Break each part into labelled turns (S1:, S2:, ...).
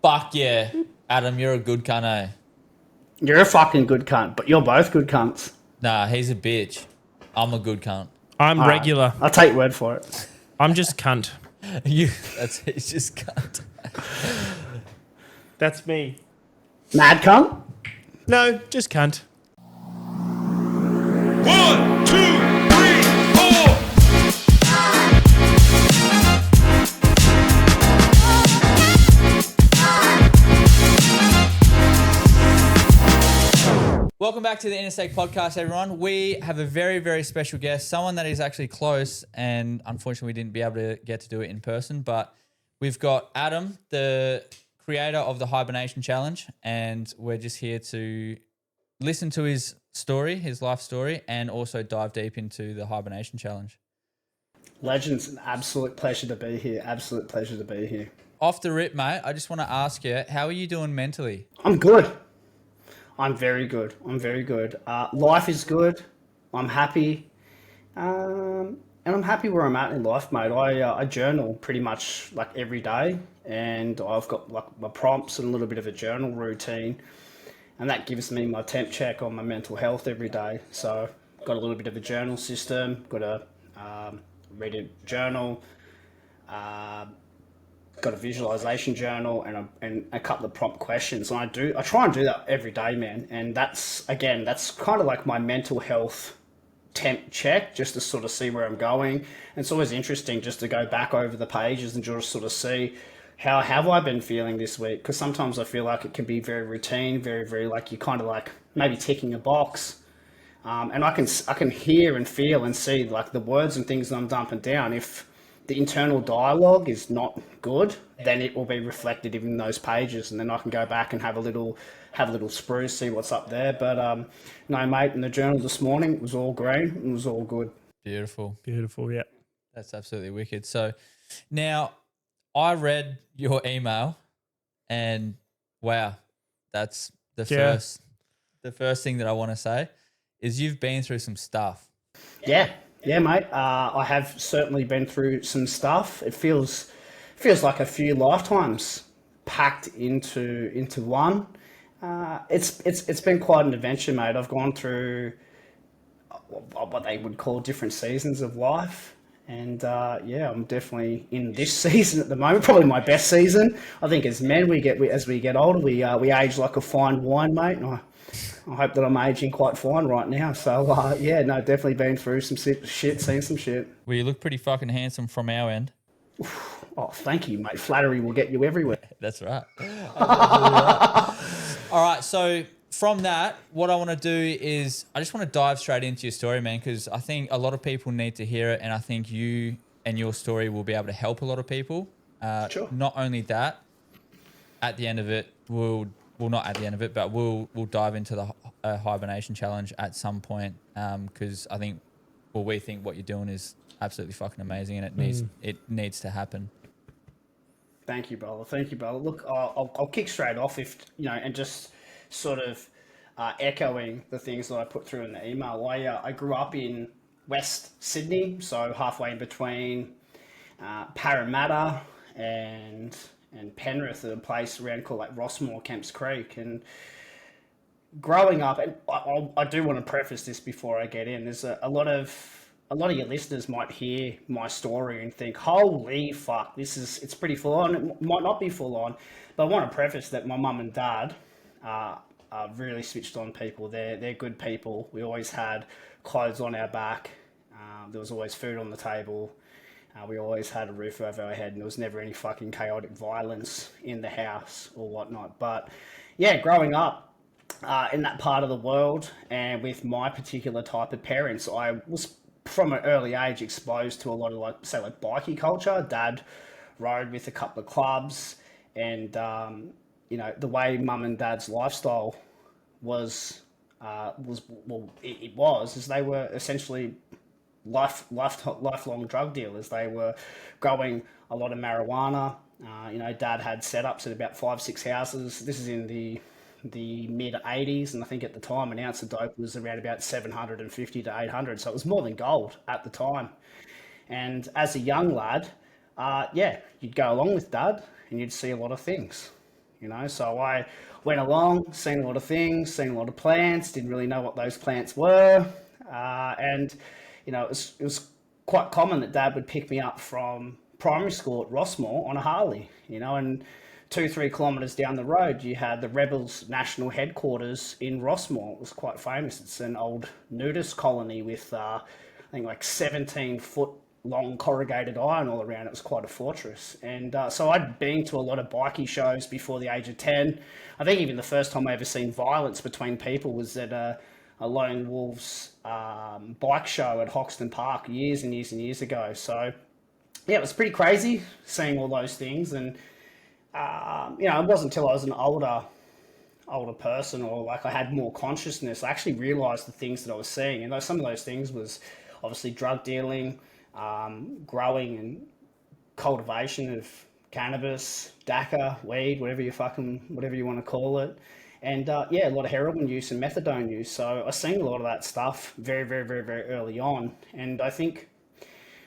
S1: Fuck yeah. Adam, you're a good cunt, eh?
S2: You're a fucking good cunt, but you're both good cunts.
S1: Nah, he's a bitch. I'm a good cunt.
S3: I'm
S2: All right,
S3: regular.
S2: I'll take your word for it.
S3: I'm just cunt.
S1: He's just cunt.
S3: That's me.
S2: Mad cunt?
S3: No, just cunt.
S4: 1, 2, 3, 4.
S1: Welcome back to the Intersect podcast, everyone. We have a very, very special guest, someone that is actually close, and unfortunately we didn't be able to get to do it in person, but we've got Adam, the creator of the Hibernation Challenge, and we're just here to listen to his story, his life story, and also dive deep into the Hibernation Challenge.
S2: Legends, an absolute pleasure to be here. Absolute pleasure to be here.
S1: Off the rip, mate, I just want to ask you, how are you doing mentally?
S2: I'm good. I'm very good. Life is good. I'm happy. And I'm happy where I'm at in life, mate. I journal pretty much like every day, and I've got like my prompts and a little bit of a journal routine, and that gives me my temp check on my mental health every day. So got a little bit of a journal system, got a read a journal, got a visualization journal, and a couple of prompt questions. And I try and do that every day, man. And that's kind of like my mental health temp check, just to sort of see where I'm going. And it's always interesting just to go back over the pages and just sort of see how have I been feeling this week, because sometimes I feel like it can be very routine, very, very like you're kind of like maybe ticking a box. And I can hear and feel and see like the words and things that I'm dumping down. If the internal dialogue is not good, then it will be reflected in those pages, and then I can go back and have a little spruce, see what's up there. But no, mate, in the journal this morning, it was all green. It was all good.
S1: Beautiful.
S3: Beautiful, yeah.
S1: That's absolutely wicked. So now I read your email, and wow, that's the first thing that I want to say is you've been through some stuff.
S2: Yeah, mate. I have certainly been through some stuff. It feels like a few lifetimes packed into one. It's been quite an adventure, mate. I've gone through what they would call different seasons of life, and I'm definitely in this season at the moment. Probably my best season. I think as men, as we get older, we age like a fine wine, mate. And I hope that I'm aging quite fine right now. So, definitely been through some shit, seen some shit.
S1: Well, you look pretty fucking handsome from our end.
S2: Oh, thank you, mate. Flattery will get you everywhere.
S1: That's right. Right. All right, so from that, what I want to do is I just want to dive straight into your story, man, because I think a lot of people need to hear it, and I think you and your story will be able to help a lot of people.
S2: Sure.
S1: Not only that, at the end of it, we'll dive into the Hibernation Challenge at some point, because I think, we think what you're doing is absolutely fucking amazing, and it needs to happen.
S2: Thank you, brother. Look, I'll kick straight off and just sort of echoing the things that I put through in the email. I grew up in West Sydney, so halfway in between Parramatta and Penrith, at a place around called like Rossmore, Kemps Creek. And growing up, and I do want to preface this before I get in, there's a lot of your listeners might hear my story and think, holy fuck, it's pretty full on. It might not be full on, but I want to preface that my mum and dad are really switched on people. They're good people. We always had clothes on our back. There was always food on the table. We always had a roof over our head, and there was never any fucking chaotic violence in the house or whatnot. But yeah, growing up in that part of the world, and with my particular type of parents, I was from an early age exposed to a lot of like bikie culture. Dad rode with a couple of clubs, and the way mum and dad's lifestyle was they were essentially lifelong drug dealers. They were growing a lot of marijuana. Dad had setups at about 5-6 houses. This is in the mid 80s, and I think at the time an ounce of dope was around about 750 to 800, so it was more than gold at the time. And as a young lad, you'd go along with Dad and you'd see a lot of things. So I went along, seen a lot of things, seen a lot of plants, didn't really know what those plants were. And, it was quite common that Dad would pick me up from primary school at Rossmore on a Harley, and 2-3 kilometres down the road, you had the Rebels National Headquarters in Rossmore. It was quite famous. It's an old nudist colony with, I think, like 17-foot long corrugated iron all around. It was quite a fortress. And so I'd been to a lot of bikie shows before the age of 10. I think even the first time I ever seen violence between people was at a Lone Wolves bike show at Hoxton Park years and years and years ago. So, yeah, it was pretty crazy seeing all those things. And it wasn't until I was an older person, or like I had more consciousness, I actually realised the things that I was seeing. And some of those things was obviously drug dealing, growing and cultivation of cannabis, daca, weed, whatever you want to call it. And a lot of heroin use and methadone use. So I seen a lot of that stuff very, very, very, very early on. And I think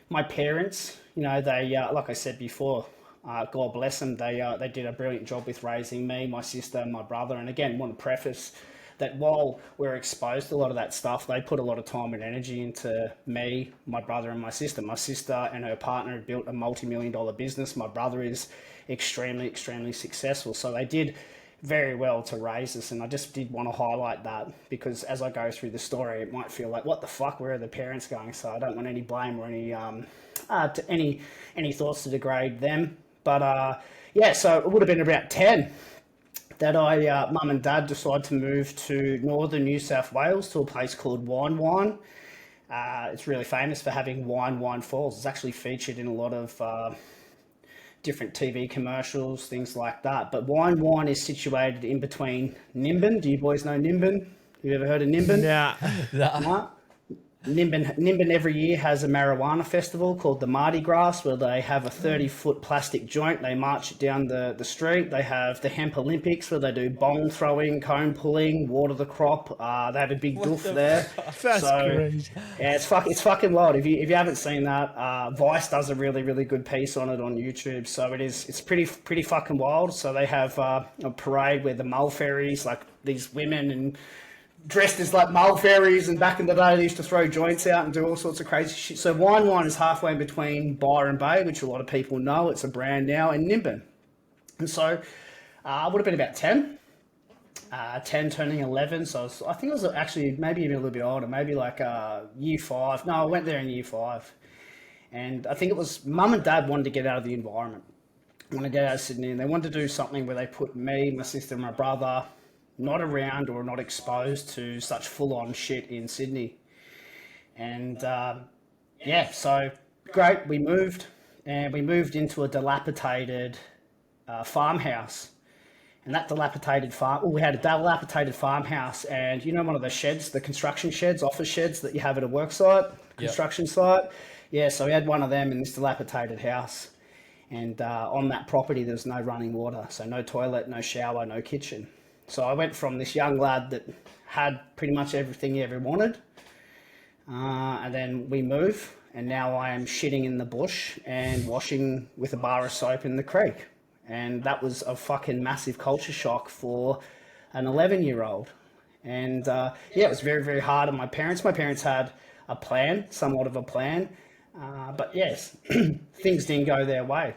S2: my parents, they, like I said before, God bless them, they did a brilliant job with raising me, my sister, and my brother. And again, want to preface that while we're exposed to a lot of that stuff, they put a lot of time and energy into me, my brother, and my sister. My sister and her partner have built a multi-million-dollar business. My brother is extremely, extremely successful. So they did very well to raise us, and I just did want to highlight that, because as I go through the story, it might feel like, what the fuck, where are the parents going? So I don't want any blame or any thoughts to degrade them. But so it would have been about 10 that mum and dad decided to move to northern New South Wales to a place called Wine. It's really famous for having Wine Falls. It's actually featured in a lot of different TV commercials, things like that. But Wine is situated in between Nimbin. Do you boys know Nimbin? You ever heard of Nimbin?
S3: Nah.
S2: No? Nimbin every year has a marijuana festival called the Mardi Gras, where they have a 30-foot plastic joint. They march it down the street. They have the Hemp Olympics, where they do bong throwing, cone pulling, water the crop. They have a big doof there.
S3: That's crazy.
S2: Yeah, it's fucking wild. If you haven't seen that, Vice does a really, really good piece on it on YouTube. So it's pretty fucking wild. So they have a parade where the mull fairies, like these women and dressed as like mull fairies, and back in the day they used to throw joints out and do all sorts of crazy shit. So Wine is halfway between Byron Bay, which a lot of people know, it's a brand now, and Nimbin. And so I would have been about 10 turning 11. So I think I was actually maybe even a little bit older, maybe like year 5. No, I went there in year 5. And I think it was mum and dad wanted to get out of the environment, wanted to get out of Sydney, and they wanted to do something where they put me, my sister, and my brother not around or not exposed to such full-on shit in Sydney. And so great, we moved into a dilapidated farmhouse. And that dilapidated we had a dilapidated farmhouse, and one of the sheds, the construction sheds, office sheds that you have at a work site, construction site. Yeah, so we had one of them in this dilapidated house. And on that property, there was no running water. So no toilet, no shower, no kitchen. So I went from this young lad that had pretty much everything he ever wanted. And then we move, and now I am shitting in the bush and washing with a bar of soap in the creek. And that was a fucking massive culture shock for an 11-year-old. And it was very, very hard on my parents. My parents had a plan, somewhat of a plan. But yes, things didn't go their way.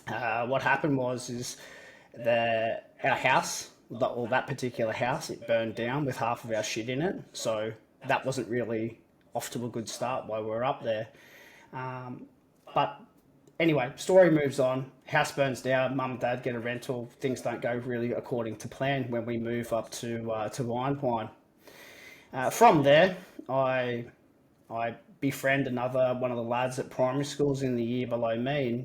S2: What happened was our house, that particular house, it burned down with half of our shit in it. So that wasn't really off to a good start while we were up there. But anyway, story moves on. House burns down. Mum and dad get a rental. Things don't go really according to plan when we move up to Wine. From there, I befriend one of the lads at primary schools in the year below me.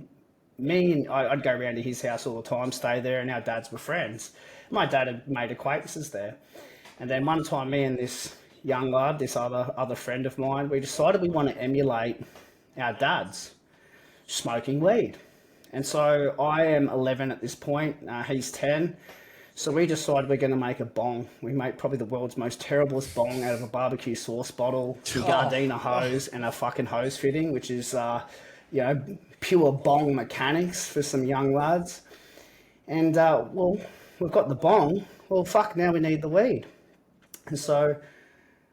S2: And I'd go around to his house all the time, stay there, and our dads were friends. My dad had made acquaintances there. And then one time, me and this young lad, this other friend of mine, we decided we want to emulate our dads smoking weed. And so I am 11 at this point, he's 10. So we decided we're going to make a bong. We make probably the world's most terriblest bong out of a barbecue sauce bottle, some Gardena hose, and a fucking hose fitting, which is, pure bong mechanics for some young lads. And, well, we've got the bong. Well, fuck, now we need the weed. And so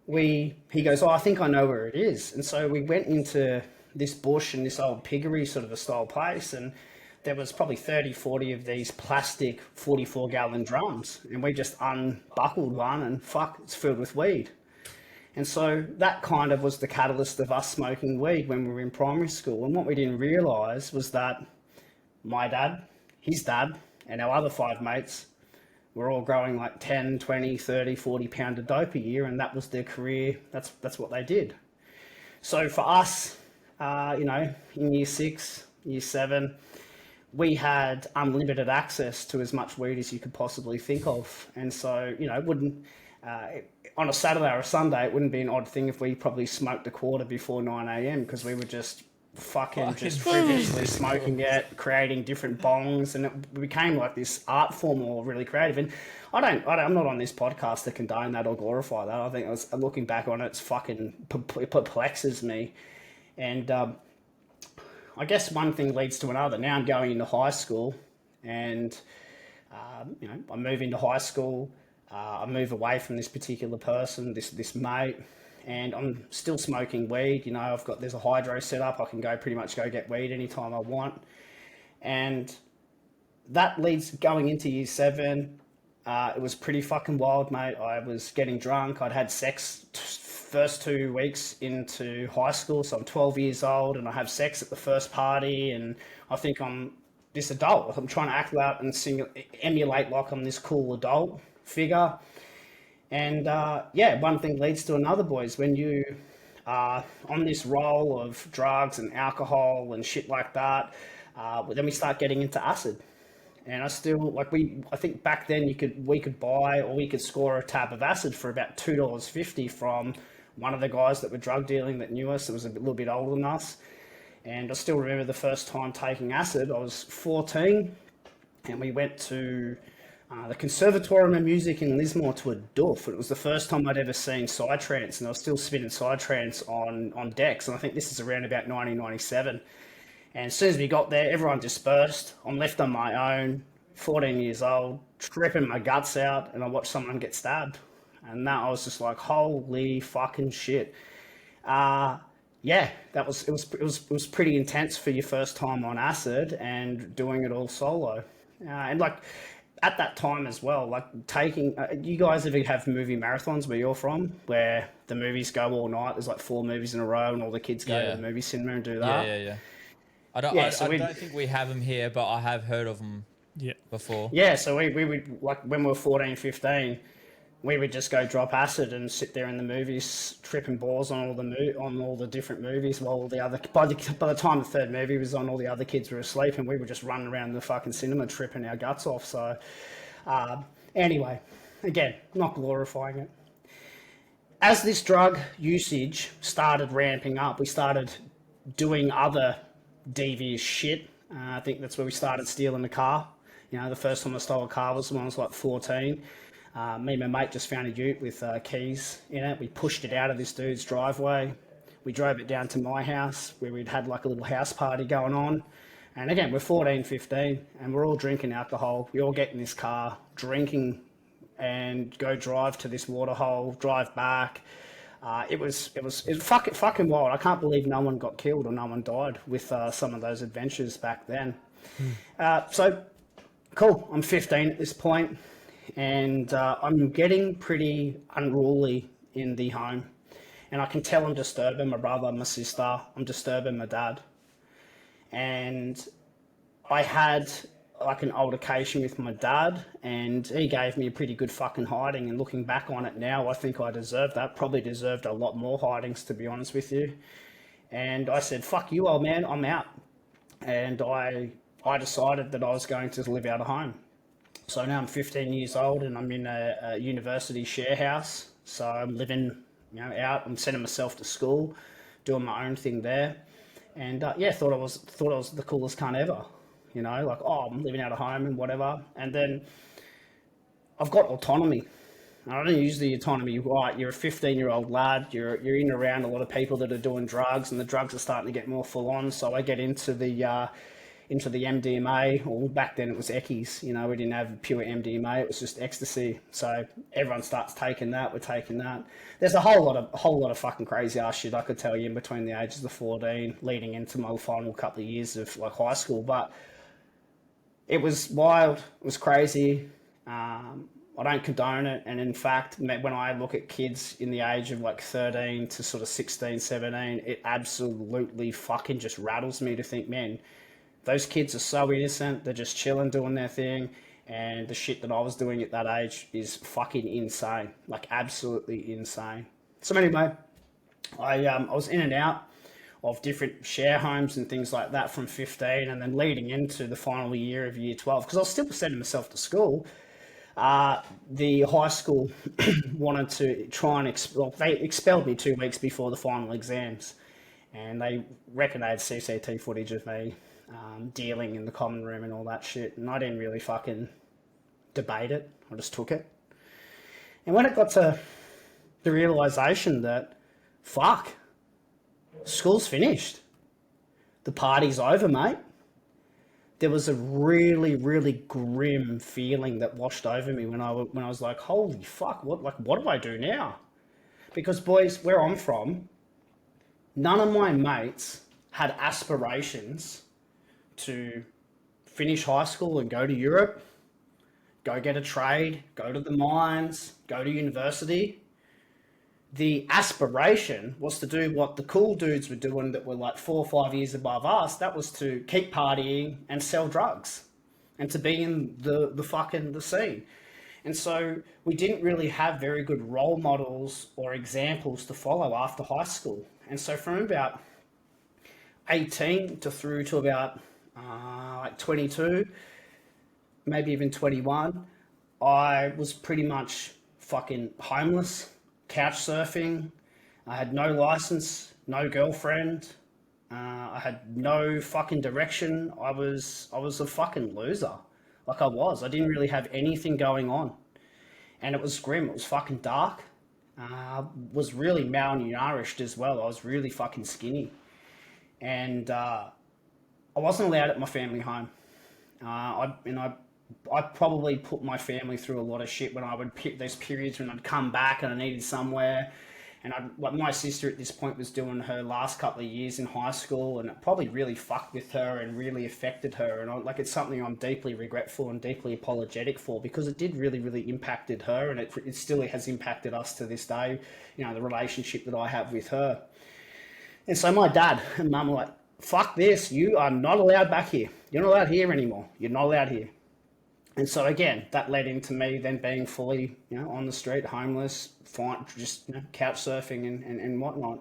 S2: he goes, oh, I think I know where it is. And so we went into this bush and this old piggery sort of a style place, and there was probably 30, 40 of these plastic 44-gallon drums, and we just unbuckled one and fuck, it's filled with weed. And so that kind of was the catalyst of us smoking weed when we were in primary school. And what we didn't realise was that my dad, his dad, and our other 5 mates were all growing like 10, 20, 30, 40 pound of dope a year, and that was their career. That's what they did. So for us, in year 6, year 7, we had unlimited access to as much weed as you could possibly think of. And so, it wouldn't, on a Saturday or a Sunday, it wouldn't be an odd thing if we probably smoked a quarter before 9 a.m. because we were just just frivolously smoking it, creating different bongs, and it became like this art form, or really creative. And I'm not on this podcast to condone that or glorify that. I think looking back on it, it's fucking perplexes me. And I guess one thing leads to another. Now I'm going into high school, and I move into high school. I move away from this particular person, this mate, and I'm still smoking weed. There's a hydro set up. I can pretty much go get weed anytime I want. And that leads going into year 7. It was pretty fucking wild, mate. I was getting drunk. I'd had sex first 2 weeks into high school. So I'm 12 years old and I have sex at the first party, and I think I'm this adult. I'm trying to act out and emulate like I'm this cool adult figure. And one thing leads to another, boys. When you are on this roll of drugs and alcohol and shit like that, then we start getting into acid. And I think back then we could buy, or we could score a tab of acid for about $2.50 from one of the guys that were drug dealing that knew us, that was a little bit older than us. And I still remember the first time taking acid. I was 14, and we went to the Conservatorium of Music in Lismore to a doof. It was the first time I'd ever seen psytrance, and I was still spinning psytrance on decks. And I think this is around about 1997. And as soon as we got there, everyone dispersed. I'm left on my own, 14 years old, tripping my guts out, and I watched someone get stabbed. And that, I was just like, holy fucking shit. It was pretty intense for your first time on acid and doing it all solo. At that time as well, like taking, you guys ever have movie marathons where you're from, where the movies go all night? There's like 4 movies in a row, and all the kids go to the movie cinema and do that.
S1: Yeah. I don't think we have them here, but I have heard of them before. Yeah, so we would, like when we were 14, 15, we would just go drop acid and sit there in the movies, tripping balls on all the different movies, while all the other, by the time the third movie was on, all the other kids were asleep, and we were just running around the fucking cinema tripping our guts off. So anyway, again, not glorifying it. As this drug usage started ramping up, we started doing other devious shit. I think that's where we started stealing the car. The first time I stole a car was when I was like 14. Me and my mate just found a ute with keys in it. We pushed it out of this dude's driveway. We drove it down to my house, where we'd had like a little house party going on. And again, we're 14, 15, and we're all drinking alcohol. We all get in this car, drinking, and go drive to this waterhole, drive back. It was fucking wild. I can't believe no one got killed or no one died with some of those adventures back then. So, cool. I'm 15 at this point, and I'm getting pretty unruly in the home. And I can tell I'm disturbing my brother, my sister. I'm disturbing my dad. And I had like an altercation with my dad, and he gave me a pretty good fucking hiding. And looking back on it now, I think I deserved that. Probably deserved a lot more hidings, to be honest with you. And I said, fuck you, old man, I'm out. And I decided that I was going to live out of home. So now I'm 15 years old, and I'm in a university share house. So I'm living, out. I'm sending myself to school, doing my own thing there. And thought I was the coolest cunt ever. I'm living out of home and whatever. And then I've got autonomy. I don't use the autonomy right. You're a 15-year-old lad. You're in and around a lot of people that are doing drugs, and the drugs are starting to get more full on. So I get into the
S2: into the MDMA, or back then it was Eckies. You know, we didn't have pure MDMA; it was just ecstasy. So everyone starts taking that. We're taking that. There's a whole lot of fucking crazy ass shit I could tell you in between the ages of 14, leading into my final couple of years of like high school. But it was wild. It was crazy. I don't condone it. And in fact, when I look at kids in the age of like 13 to sort of 16, 17, it absolutely fucking just rattles me to think, man, those kids are so innocent. They're just chilling, doing their thing. And the shit that I was doing at that age is fucking insane. Like absolutely insane. So anyway, I was in and out of different share homes and things like that from 15, and then leading into the final year of year 12, because I was still sending myself to school. The high school wanted to try and they expelled me 2 weeks before the final exams, and they reckoned they had CCT footage of me dealing in the common room and all that shit, and I didn't really fucking debate it. I just took it. And when it got to the realization that, fuck, school's finished, the party's over, mate, there was a really, really grim feeling that washed over me when I was like, holy fuck, what do I do now? Because boys, where I'm from, none of my mates had aspirations to finish high school and go to Europe, go get a trade, go to the mines, go to university. The aspiration was to do what the cool dudes were doing that were like 4 or 5 years above us. That was to keep partying and sell drugs and to be in the scene. And so we didn't really have very good role models or examples to follow after high school. And so from about 18 to through to about like 22, maybe even 21, I was pretty much fucking homeless, couch surfing. I had no license, no girlfriend. I had no fucking direction. I was a fucking loser. Like I didn't really have anything going on. And it was grim. It was fucking dark. Was really malnourished as well. I was really fucking skinny. And I wasn't allowed at my family home. I probably put my family through a lot of shit when I would pick those periods when I'd come back and I needed somewhere. And like my sister at this point was doing her last couple of years in high school, and it probably really fucked with her and really affected her. And it's something I'm deeply regretful and deeply apologetic for, because it did really, really impacted her, and it still has impacted us to this day, you know, the relationship that I have with her. And so my dad and mum were like, fuck this, you are not allowed back here. You're not allowed here anymore. You're not allowed here. And so again, that led into me then being fully, you know, on the street, homeless, just, you know, couch surfing and whatnot.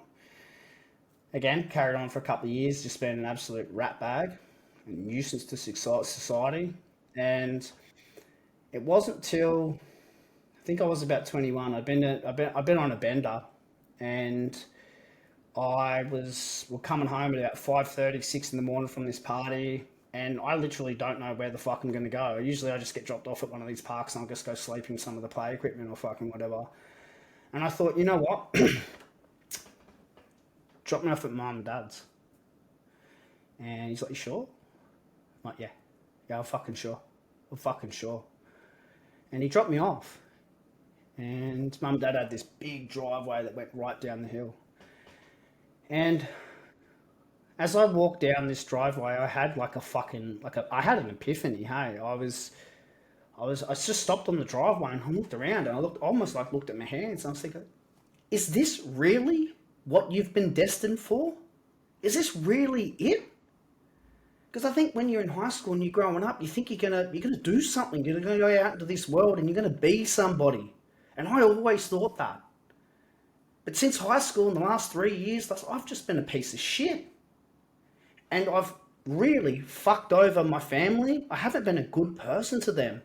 S2: Again, carried on for a couple of years, just being an absolute rat bag, a nuisance to society. And it wasn't till I think I was about 21. I've been on a bender, and we're coming home at about 5:30, 6 in the morning from this party. And I literally don't know where the fuck I'm going to go. Usually I just get dropped off at one of these parks and I'll just go sleep in some of the play equipment or fucking whatever. And I thought, you know what? Drop me off at mum and dad's. And he's like, you sure? I'm like, yeah. Yeah, I'm fucking sure. I'm fucking sure. And he dropped me off. And mum and dad had this big driveway that went right down the hill. And as I walked down this driveway, I had I had an epiphany. Hey, I just stopped on the driveway and I looked around and I looked at my hands and I was thinking, is this really what you've been destined for? Is this really it? Because I think when you're in high school and you're growing up, you think you're gonna do something. You're gonna go out into this world and you're gonna be somebody. And I always thought that. But since high school in the last 3 years, I've just been a piece of shit. And I've really fucked over my family. I haven't been a good person to them.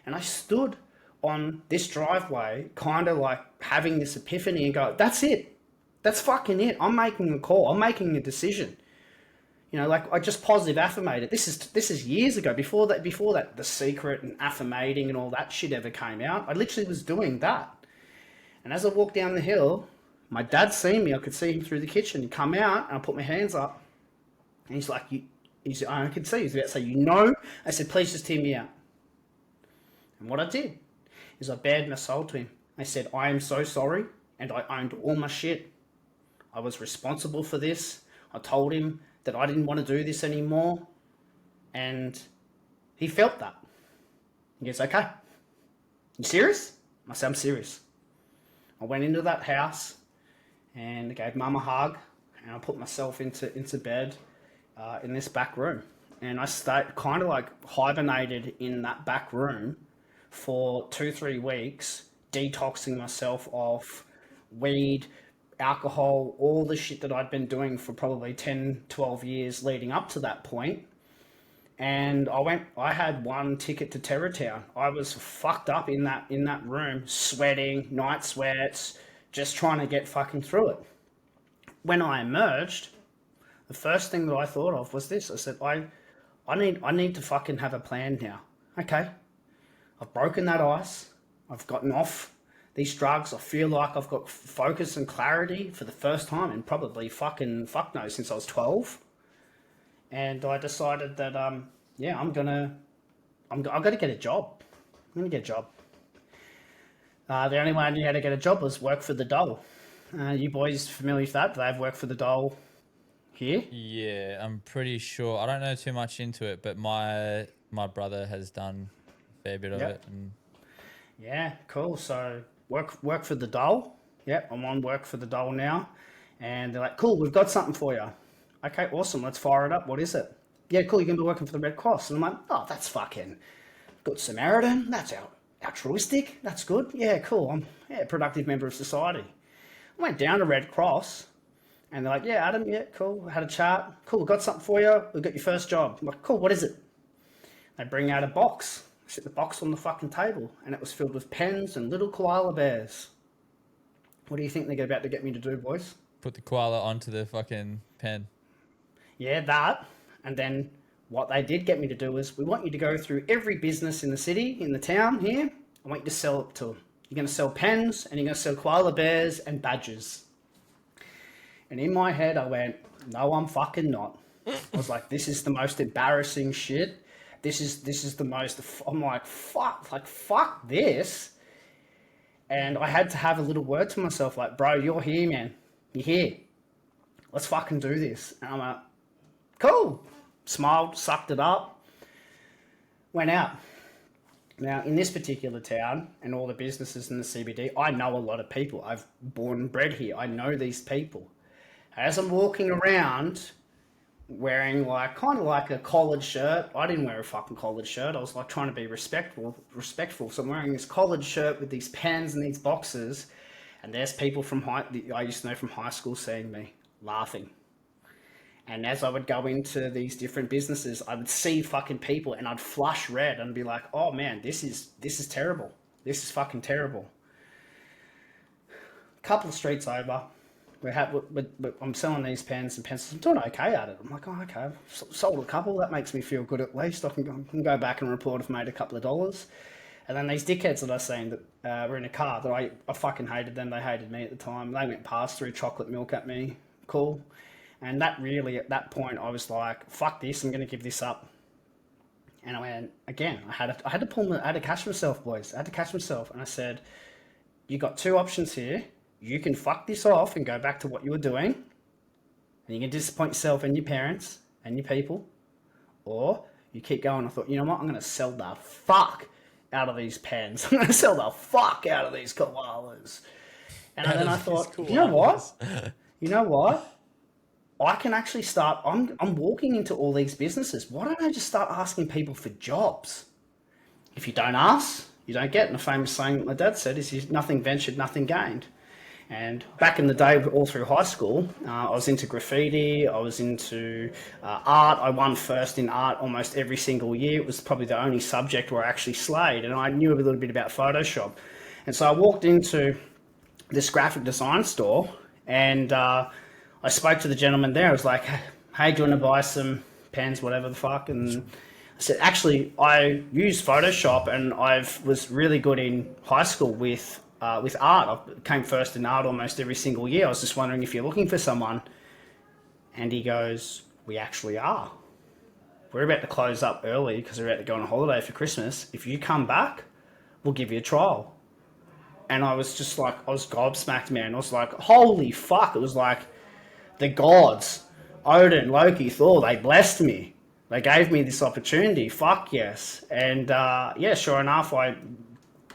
S2: And I stood on this driveway, kind of like having this epiphany and go, that's it. That's fucking it. I'm making a call. I'm making a decision. You know, like I just positive affirmated. This is years ago, before that, The Secret and affirmating and all that shit ever came out. I literally was doing that. And as I walked down the hill, my dad seen me. I could see him through the kitchen. He'd come out and I put my hands up. And he's like, I could see he's about to say, you know. I said, please just hear me out. And what I did is I bared my soul to him. I said, I am so sorry, and I owned all my shit. I was responsible for this. I told him that I didn't want to do this anymore, and he felt that. He goes, okay. You serious? I said, I'm serious. I went into that house and gave Mum a hug, and I put myself into bed in this back room. And I stayed kind of like hibernated in that back room for 2-3 weeks, detoxing myself of weed, alcohol, all the shit that I'd been doing for probably 10-12 years leading up to that point. And I had one ticket to Terrortown. I was fucked up in that room, sweating, night sweats, just trying to get fucking through it. When I emerged, the first thing that I thought of was this. I said, I need to fucking have a plan now. Okay. I've broken that ice. I've gotten off these drugs. I feel like I've got focus and clarity for the first time in probably fuck knows since I was 12. And I decided that, I've got to get a job. I'm going to get a job. The only way I knew how to get a job was work for the dole. You boys familiar with that? Do they have work for the dole here?
S1: Yeah, I'm pretty sure. I don't know too much into it, but my brother has done a fair bit of it. And
S2: yeah, cool. So work for the dole. Yep, I'm on work for the dole now. And they're like, cool, we've got something for you. Okay, awesome. Let's fire it up. What is it? Yeah, cool. You're going to be working for the Red Cross. And I'm like, oh, that's fucking Good Samaritan. That's altruistic. That's good. Yeah, cool. I'm a productive member of society. I went down to Red Cross and they're like, yeah, Adam, yeah, cool. Had a chat. Cool, we've got something for you. We've got your first job. I'm like, cool, what is it? They bring out a box. Set the box on the fucking table and it was filled with pens and little koala bears. What do you think they're about to get me to do, boys?
S1: put the koala onto the fucking pen.
S2: Yeah, that. And then what they did get me to do is, we want you to go through every business in the city, in the town here. I want you to sell it to them. You're going to sell pens and you're going to sell koala bears and badges. And in my head, I went, no, I'm fucking not. I was like, this is the most embarrassing shit. This is the most, I'm like, fuck this. And I had to have a little word to myself, like, bro, you're here, man. You're here. Let's fucking do this. And I'm like, cool. Smiled, sucked it up, went out. Now, in this particular town and all the businesses in the CBD, I know a lot of people. I've born and bred here. I know these people. As I'm walking around wearing kind of like a collared shirt, I didn't wear a fucking collared shirt. I was like trying to be respectful. So I'm wearing this collared shirt with these pens and these boxes. And there's people I used to know from high school seeing me, laughing. And as I would go into these different businesses, I would see fucking people and I'd flush red and be like, oh man, this is terrible. This is fucking terrible. A couple of streets over, I'm selling these pens and pencils. I'm doing okay at it. I'm like, oh, okay, I've sold a couple. That makes me feel good at least. I can go back and report I've made a couple of dollars. And then these dickheads that I seen that were in a car that I fucking hated them. They hated me at the time. They went past, threw chocolate milk at me. Cool. And that really, at that point, I was like, fuck this, I'm going to give this up. And I went, again, I had to catch myself, boys. I had to catch myself. And I said, you got two options here. You can fuck this off and go back to what you were doing. And you can disappoint yourself and your parents and your people. Or you keep going. I thought, you know what? I'm going to sell the fuck out of these pens. I'm going to sell the fuck out of these koalas. And then I thought, you know what? I can actually start, I'm walking into all these businesses. Why don't I just start asking people for jobs? If you don't ask, you don't get. And a famous saying that my dad said is, nothing ventured, nothing gained. And back in the day, all through high school, I was into graffiti, I was into art. I won first in art almost every single year. It was probably the only subject where I actually slayed. And I knew a little bit about Photoshop. And so I walked into this graphic design store and I spoke to the gentleman there. I was like, hey, do you want to buy some pens, whatever the fuck? And I said, actually, I use Photoshop and I was really good in high school with art. I came first in art almost every single year. I was just wondering if you're looking for someone. And he goes, we actually are. we're about to close up early because we're about to go on a holiday for Christmas. If you come back, we'll give you a trial. And I was just like, I was gobsmacked, man. I was like, holy fuck. It was like the gods, Odin, Loki, Thor, they blessed me. They gave me this opportunity. Fuck yes. And yeah, sure enough, I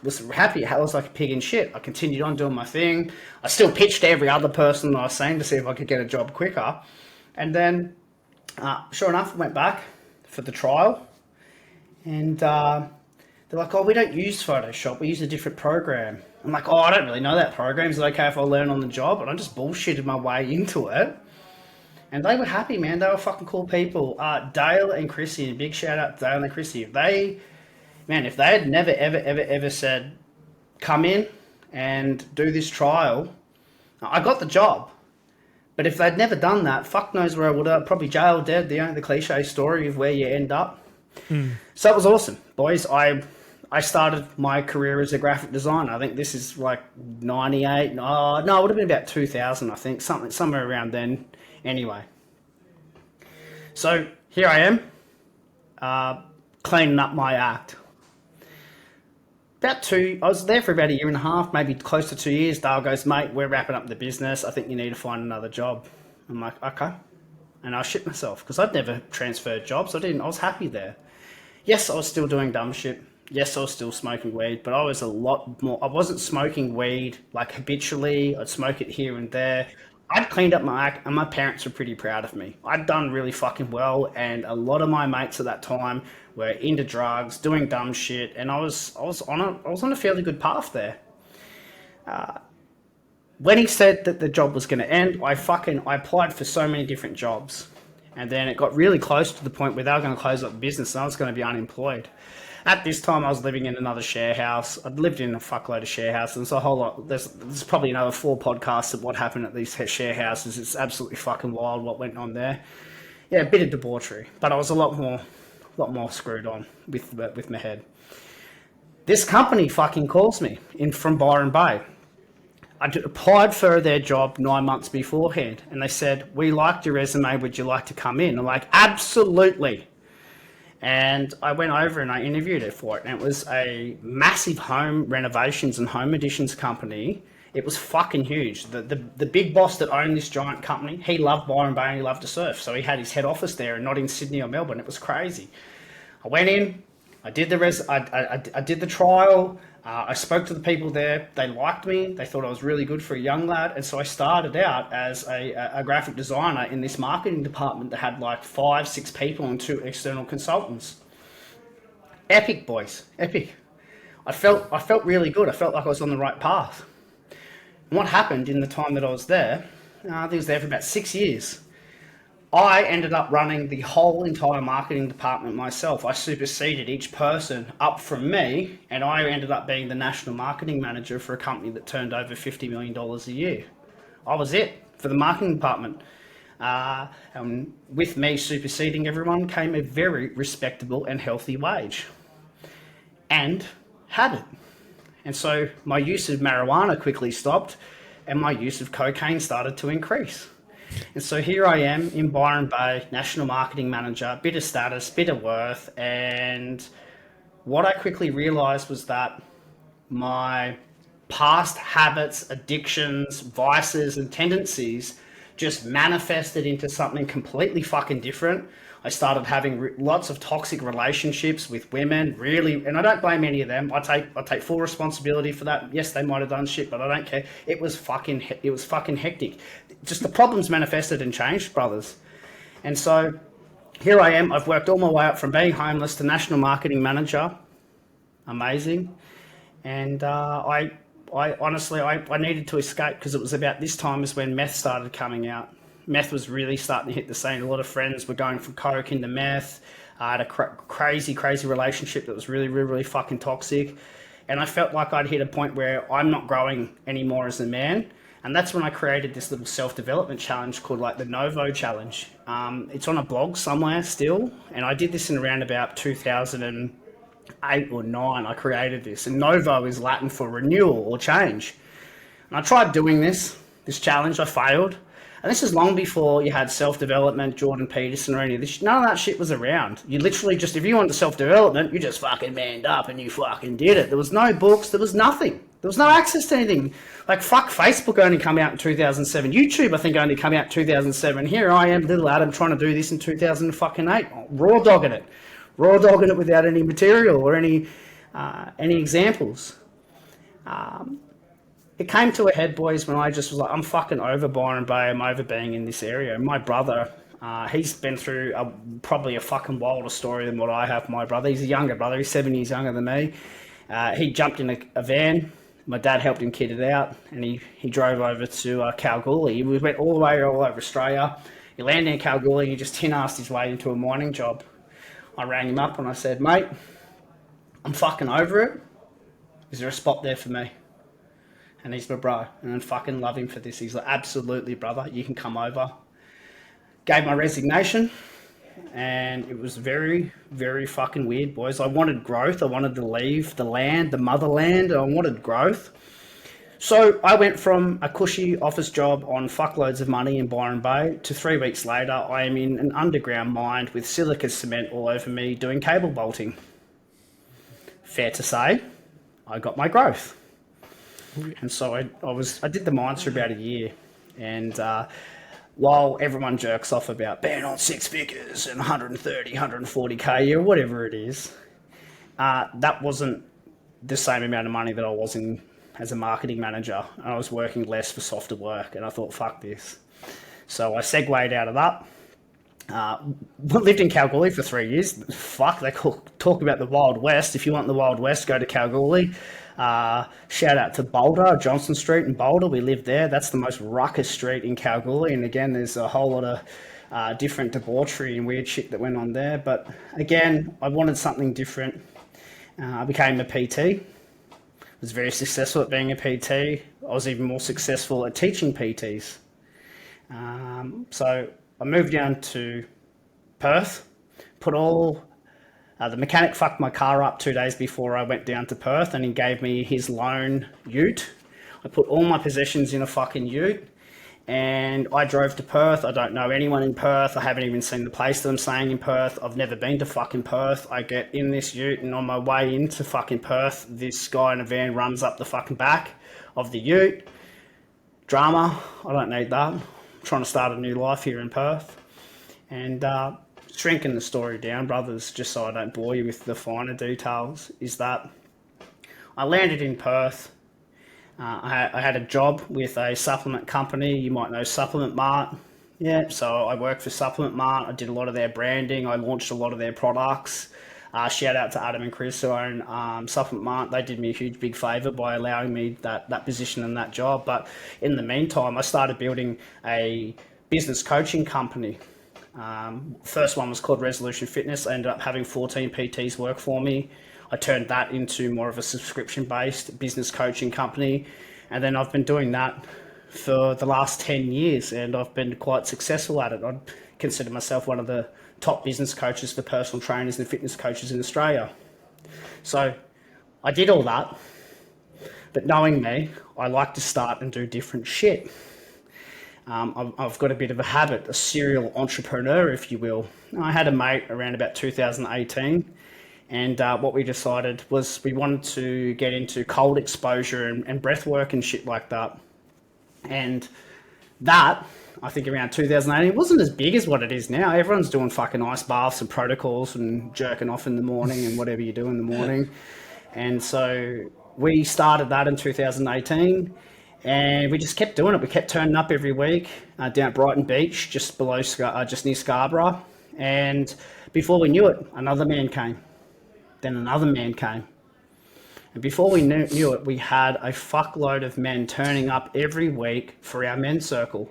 S2: was happy. I was like a pig in shit. I continued on doing my thing. I still pitched to every other person that I was saying to see if I could get a job quicker. And then, sure enough, I went back for the trial. And they're like, oh, we don't use Photoshop. We use a different program. I'm like, oh, I don't really know that program. Is it okay if I learn on the job? And I just bullshitted my way into it. And they were happy, man. They were fucking cool people. Dale and Chrissy, big shout out to Dale and Chrissy. If they had never, ever said, come in and do this trial, I got the job. But if they'd never done that, fuck knows where I would have. Probably jail, dead, the cliche story of where you end up. So it was awesome, boys. I started my career as a graphic designer. I think this is like 98. No, it would have been about 2000, I think. Somewhere around then. Anyway. So here I am, cleaning up my act. I was there for about a year and a half, maybe close to 2 years. Dale goes, mate, we're wrapping up the business. I think you need to find another job. I'm like, okay. And I shit myself because I'd never transferred jobs. I was happy there. Yes, I was still doing dumb shit. Yes, I was still smoking weed, but I was a lot more. I wasn't smoking weed like habitually. I'd smoke it here and there. I'd cleaned up my act, and my parents were pretty proud of me. I'd done really fucking well, and a lot of my mates at that time were into drugs, doing dumb shit, and I was on a fairly good path there. When he said that the job was going to end, I applied for so many different jobs, and then it got really close to the point where they were going to close up the business, and I was going to be unemployed. At this time, I was living in another share house. I'd lived in a fuckload of share houses. There's a whole lot. There's probably another 4 podcasts of what happened at these share houses. It's absolutely fucking wild what went on there. Yeah, a bit of debauchery, but I was a lot more screwed on with my head. This company fucking calls me from Byron Bay. I applied for their job 9 months beforehand, and they said, we liked your resume. Would you like to come in? I'm like, absolutely. And I went over and I interviewed it for it. And it was a massive home renovations and home additions company. It was fucking huge. The big boss that owned this giant company, he loved Byron Bay and he loved to surf. So he had his head office there and not in Sydney or Melbourne. It was crazy. I went in, I did the trial. I spoke to the people there. They liked me. They thought I was really good for a young lad. And so I started out as a graphic designer in this marketing department that had like 5-6 people and 2 external consultants. Epic, boys. Epic. I felt really good. I felt like I was on the right path. And what happened in the time that I was there, I think I was there for about 6 years. I ended up running the whole entire marketing department myself. I superseded each person up from me, and I ended up being the national marketing manager for a company that turned over $50 million a year. I was it for the marketing department. And with me superseding everyone came a very respectable and healthy wage. And habit. And so my use of marijuana quickly stopped, and my use of cocaine started to increase. And so here I am in Byron Bay, national marketing manager, bit of status, bit of worth. And what I quickly realized was that my past habits, addictions, vices, and tendencies just manifested into something completely fucking different. I started having lots of toxic relationships with women, really, and I don't blame any of them. I take full responsibility for that. Yes, they might have done shit, but I don't care. It was fucking hectic. Just the problems manifested and changed, brothers. And so here I am. I've worked all my way up from being homeless to national marketing manager. Amazing. And I honestly needed to escape because it was about this time is when meth started coming out. Meth was really starting to hit the scene. A lot of friends were going from coke into meth. I had a crazy relationship that was really fucking toxic. And I felt like I'd hit a point where I'm not growing anymore as a man. And that's when I created this little self-development challenge called like the Novo Challenge. It's on a blog somewhere still. And I did this in around about 2008 or 9. I created this. And Novo is Latin for renewal or change. And I tried doing this challenge. I failed. And this is long before you had self-development, Jordan Peterson or any of this. None of that shit was around. You literally just, if you wanted self-development, you just fucking manned up and you fucking did it. There was no books. There was nothing. There was no access to anything. Like, fuck, Facebook only come out in 2007. YouTube, I think, only come out in 2007. Here I am, little Adam, trying to do this in 2008. Raw dogging it. Raw dogging it without any material or any examples. It came to a head, boys, when I just was like, I'm fucking over Byron Bay. I'm over being in this area. My brother, he's been through probably a fucking wilder story than what I have. My brother, he's a younger brother. He's 7 years younger than me. He jumped in a van. My dad helped him kit it out, and he drove over to Kalgoorlie. We went all the way all over Australia. He landed in Kalgoorlie. He just tin-assed his way into a mining job. I rang him up and I said, mate, I'm fucking over it. Is there a spot there for me? And he's my bro, and I fucking love him for this. He's like, absolutely, brother, you can come over. Gave my resignation, and it was very, very fucking weird, boys. I wanted growth. I wanted to leave the land, the motherland. I wanted growth. So I went from a cushy office job on fuckloads of money in Byron Bay to 3 weeks later, I am in an underground mine with silica cement all over me doing cable bolting. Fair to say, I got my growth. And so I did the mines for about a year, and while everyone jerks off about being on six figures and 130, 140k a year, whatever it is, that wasn't the same amount of money that I was in as a marketing manager. And I was working less for softer work, and I thought, fuck this. So I segued out of that. Lived in Kalgoorlie for 3 years. Fuck, they talk about the Wild West. If you want the Wild West, go to Kalgoorlie. Shout out to Boulder, Johnson Street in Boulder. We lived there. That's the most ruckus street in Kalgoorlie. And again, there's a whole lot of different debauchery and weird shit that went on there. But again, I wanted something different. I became a PT. Was very successful at being a PT. I was even more successful at teaching PTs. So I moved down to Perth, the mechanic fucked my car up 2 days before I went down to Perth, and he gave me his lone ute. I put all my possessions in a fucking ute, and I drove to Perth. I don't know anyone in Perth. I haven't even seen the place that I'm staying in Perth. I've never been to fucking Perth. I get in this ute, and on my way into fucking Perth, this guy in a van runs up the fucking back of the ute. Drama, I don't need that. I'm trying to start a new life here in Perth. And shrinking the story down, brothers, just so I don't bore you with the finer details, is that I landed in Perth. I had a job with a supplement company. You might know Supplement Mart. Yeah, so I worked for Supplement Mart. I did a lot of their branding. I launched a lot of their products. Shout out to Adam and Chris who own Supplement Mart. They did me a huge big favour by allowing me that position and that job. But in the meantime, I started building a business coaching company. First one was called Resolution Fitness. I ended up having 14 PTs work for me. I turned that into more of a subscription-based business coaching company. And then I've been doing that for the last 10 years, and I've been quite successful at it. I'd consider myself one of the top business coaches for personal trainers and fitness coaches in Australia. So I did all that, but knowing me, I like to start and do different shit. I've got a bit of a habit, a serial entrepreneur, if you will. I had a mate around about 2018, and what we decided was we wanted to get into cold exposure and breath work and shit like that. And that, I think around 2018, it wasn't as big as what it is now. Everyone's doing fucking ice baths and protocols and jerking off in the morning and whatever you do in the morning. And so we started that in 2018. And we just kept doing it. We kept turning up every week down at Brighton Beach, just near Scarborough. And before we knew it, another man came. Then another man came. And before we knew it, we had a fuckload of men turning up every week for our men's circle.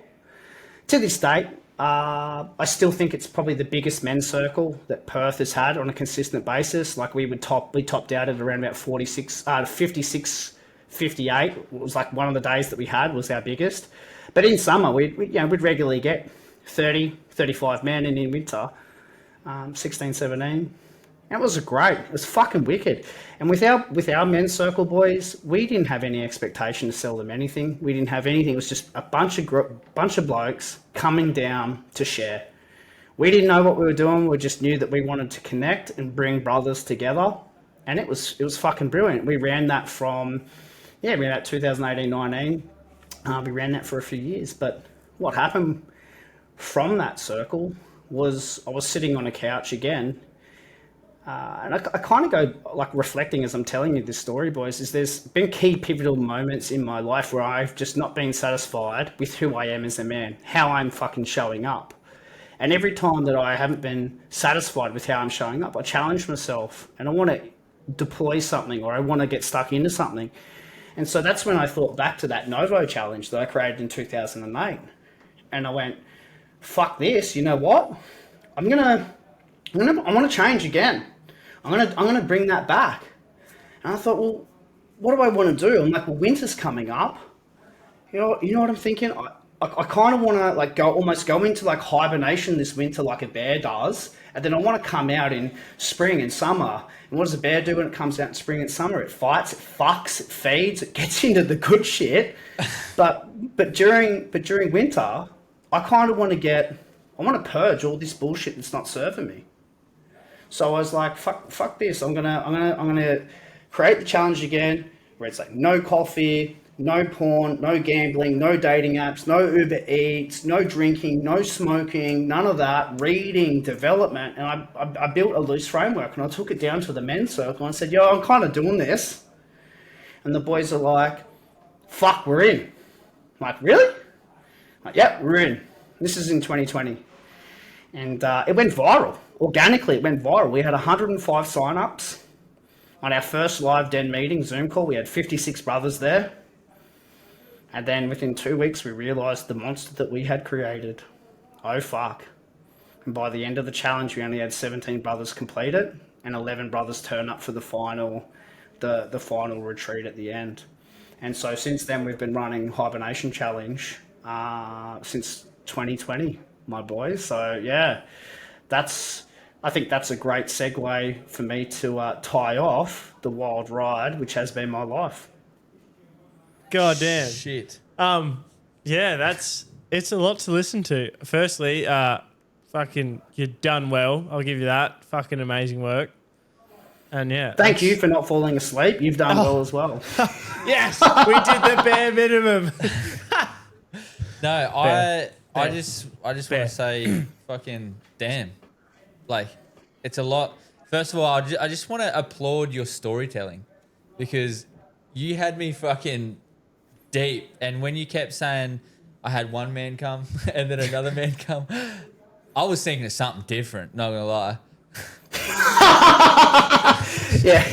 S2: To this date, I still think it's probably the biggest men's circle that Perth has had on a consistent basis. Like we topped out at around about 56, 58. It was like one of the days that we had was our biggest. But in summer, we'd regularly get 30, 35 men, and in winter, 16, 17. It was great. It was fucking wicked. And with our men's circle boys, we didn't have any expectation to sell them anything. We didn't have anything. It was just a bunch of blokes coming down to share. We didn't know what we were doing. We just knew that we wanted to connect and bring brothers together. And it was fucking brilliant. We ran that from 2018-19. We ran that for a few years. But what happened from that circle was I was sitting on a couch again. And I kind of go like reflecting as I'm telling you this story, boys, is there's been key pivotal moments in my life where I've just not been satisfied with who I am as a man, how I'm fucking showing up. And every time that I haven't been satisfied with how I'm showing up, I challenge myself and I want to deploy something or I want to get stuck into something. And so that's when I thought back to that Novo challenge that I created in 2008. And I went, fuck this, you know what? I want to change again. I'm gonna bring that back. And I thought, well, what do I want to do? I'm like, well, winter's coming up. You know what I'm thinking? I kind of want to like go into like hibernation this winter like a bear does, and then I want to come out in spring and summer. And what does a bear do when it comes out in spring and summer? It fights, it fucks, it feeds, it gets into the good shit. But during winter, I kind of want to purge all this bullshit that's not serving me. So I was like, fuck this. I'm gonna create the challenge again, where it's like no coffee, no porn, no gambling, no dating apps, no Uber Eats, no drinking, no smoking, none of that. Reading, development, and I built a loose framework, and I took it down to the men's circle and I said, yo, I'm kind of doing this, and the boys are like, fuck, we're in. I'm like, really? I'm like, yep, we're in. This is in 2020, and it went viral. Organically, it went viral. We had 105 sign-ups. On our first live den meeting, Zoom call, we had 56 brothers there. And then within 2 weeks, we realised the monster that we had created. Oh, fuck. And by the end of the challenge, we only had 17 brothers complete it, and 11 brothers turn up for the final retreat at the end. And so since then, we've been running Hibernation Challenge since 2020, my boys. So, yeah, I think that's a great segue for me to tie off the wild ride, which has been my life.
S3: God damn.
S1: Shit.
S3: Yeah, it's a lot to listen to. Firstly, fucking, you've done well. I'll give you that. Fucking amazing work. And yeah.
S2: Thank you for not falling asleep. You've done well as well.
S3: Yes, we did the bare minimum.
S1: No,
S3: Fair.
S1: I just want to say fucking damn. Like, it's a lot. First of all, I just want to applaud your storytelling, because you had me fucking deep. And when you kept saying I had one man come and then another man come, I was thinking of something different, not going to lie.
S2: Yeah.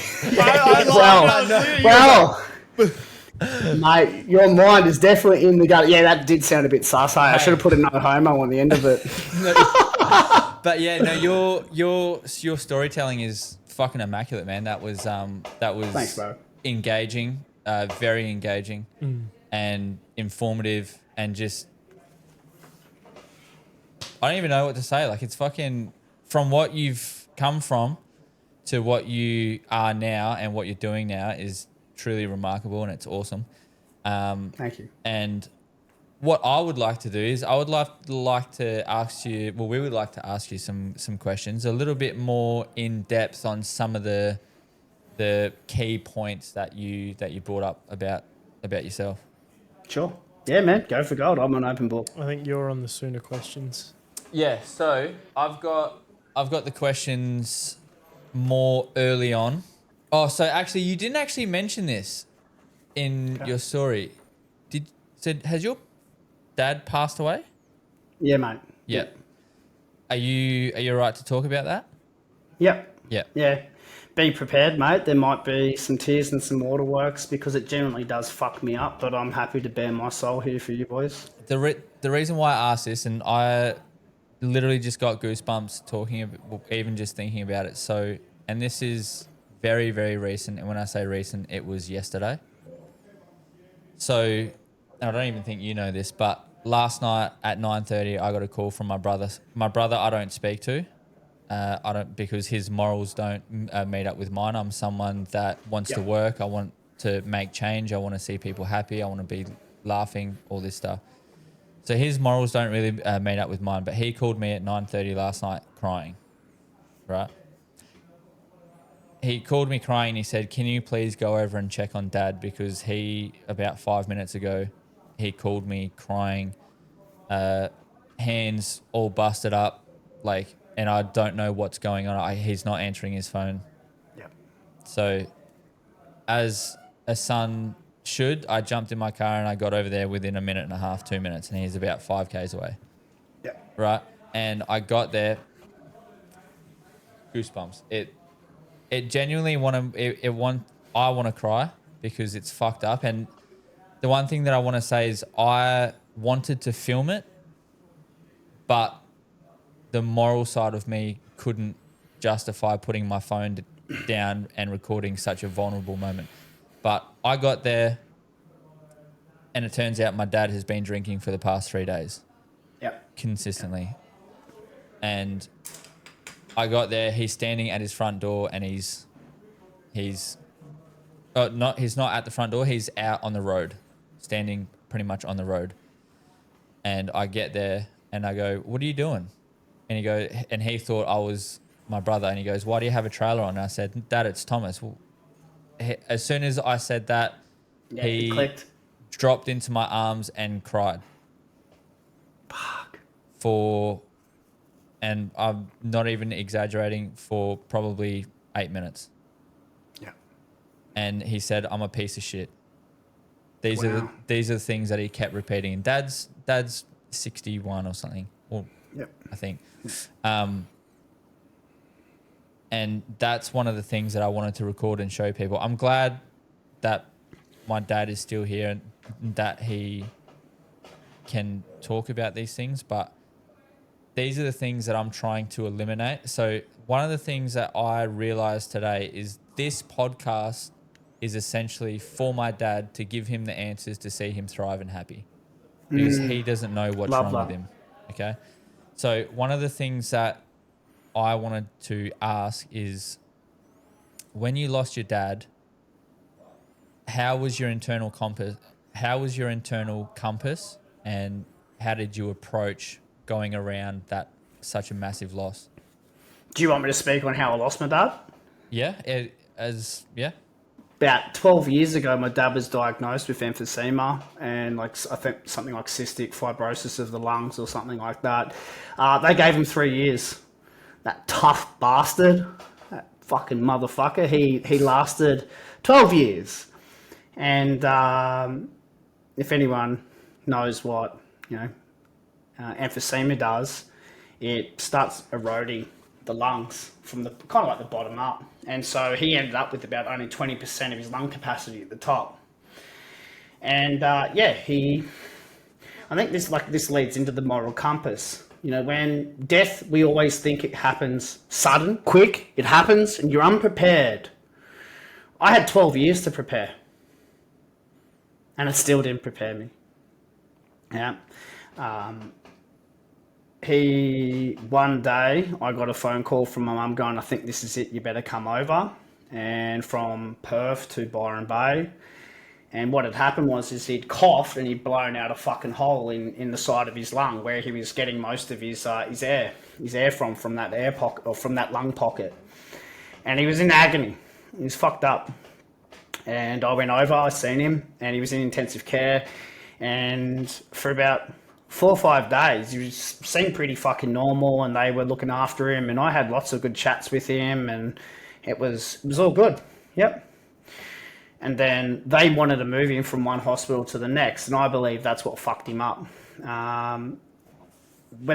S2: Well, mate, your mind is definitely in the gut. Yeah, that did sound a bit sus. I should have put a no homo on the end of it.
S1: But yeah, no, your storytelling is fucking immaculate, man. That was
S2: Thanks, bro.
S1: Engaging, very engaging, and informative, and just I don't even know what to say. Like, it's fucking, from what you've come from to what you are now and what you're doing now is truly remarkable, and it's awesome.
S2: Thank you.
S1: And what I would like to do is I would like to ask you, well, we would like to ask you some questions, a little bit more in depth on some of the key points that you brought up about yourself.
S2: Sure. Yeah, man, go for gold. I'm an open book.
S3: I think you're on the sooner questions.
S1: Yeah, so I've got the questions more early on. Oh, so actually you didn't actually mention this in your story. Has your dad passed away?
S2: Yeah, mate.
S1: Yeah. Are you all right to talk about that?
S2: Yep.
S1: Yeah.
S2: Yeah. Be prepared, mate. There might be some tears and some waterworks, because it generally does fuck me up, but I'm happy to bare my soul here for you boys.
S1: The reason why I asked this, and I literally just got goosebumps even just thinking about it. So, and this is very, very recent. And when I say recent, it was yesterday. So, and I don't even think you know this, but last night at 9:30, I got a call from my brother. My brother I don't speak to. I don't, because his morals don't meet up with mine. I'm someone that wants to work. I want to make change. I want to see people happy. I want to be laughing, all this stuff. So his morals don't really meet up with mine, but he called me at 9:30 last night crying, right? He called me crying. He said, can you please go over and check on Dad? Because about 5 minutes ago, he called me crying, hands all busted up, like, and I don't know what's going on. He's not answering his phone.
S2: Yep.
S1: So as a son should, I jumped in my car and I got over there within a minute and a half, 2 minutes, and he's about 5 Ks away.
S2: Yep.
S1: Right. And I got there, goosebumps. It genuinely I want to cry because it's fucked up. And the one thing that I want to say is I wanted to film it, but the moral side of me couldn't justify putting my phone down and recording such a vulnerable moment. But I got there, and it turns out my dad has been drinking for the past 3 days.
S2: Yep.
S1: Consistently. And I got there, he's standing at his front door, and he's not at the front door, he's out on the road, standing pretty much on the road. And I get there and I go, what are you doing? And he thought I was my brother, and he goes, why do you have a trailer on? And I said, Dad, it's Thomas. Well, as soon as I said that, he
S2: clicked,
S1: dropped into my arms and cried.
S2: Fuck.
S1: And I'm not even exaggerating, for probably 8 minutes.
S2: Yeah.
S1: And he said, I'm a piece of shit. These are the things that he kept repeating. Dad's 61 or something. Or
S2: Yep.
S1: I think. And that's one of the things that I wanted to record and show people. I'm glad that my dad is still here and that he can talk about these things, but these are the things that I'm trying to eliminate. So one of the things that I realized today is this podcast is essentially for my dad, to give him the answers to see him thrive and happy, because he doesn't know what's wrong with him. Okay. So one of the things that I wanted to ask is, when you lost your dad, how was your internal compass? And how did you approach going around that such a massive loss?
S2: Do you want me to speak on how I lost my dad?
S1: Yeah,
S2: About 12 years ago, my dad was diagnosed with emphysema and I think something like cystic fibrosis of the lungs or something like that. They gave him 3 years. That tough bastard, that fucking motherfucker, he lasted 12 years. And if anyone knows what, emphysema does, it starts eroding the lungs from the kind of like the bottom up. And so he ended up with about only 20% of his lung capacity at the top. And I think this leads into the moral compass. When death, we always think it happens sudden, quick, it happens and you're unprepared. I had 12 years to prepare. And it still didn't prepare me. Yeah. One day, I got a phone call from my mum going, I think this is it, you better come over. And from Perth to Byron Bay. And what had happened was he'd coughed and he'd blown out a fucking hole in the side of his lung where he was getting most of his air from that air pocket, or from that lung pocket. And he was in agony. He was fucked up. And I went over, I seen him, and he was in intensive care. And for about 4 or 5 days, he seemed pretty fucking normal, and they were looking after him, and I had lots of good chats with him, and it was all good. Yep. And then they wanted to move him from one hospital to the next, and I believe that's what fucked him up. When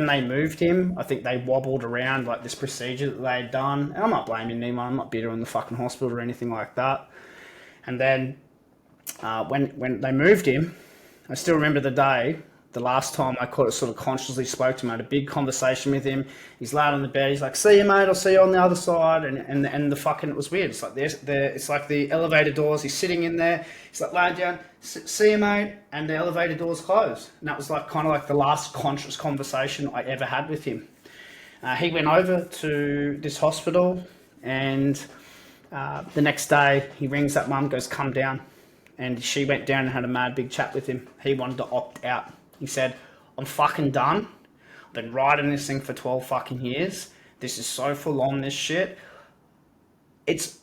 S2: they moved him, I think they wobbled around like this procedure that they had done, and I'm not blaming anyone, I'm not bitter on the fucking hospital or anything like that. And then when they moved him, I still remember the day, the last time I sort of consciously spoke to him. I had a big conversation with him. He's laid on the bed. He's like, "See you, mate. I'll see you on the other side." And the fucking, it was weird. It's like it's like the elevator doors. He's sitting in there. He's like laying down. "See you, mate." And the elevator doors closed. And that was like kind of like the last conscious conversation I ever had with him. He went over to this hospital, and the next day he rings up mum, goes, come down. And she went down and had a mad big chat with him. He wanted to opt out. He said, I'm fucking done. I've been riding this thing for 12 fucking years. This is so full on, this shit. It's,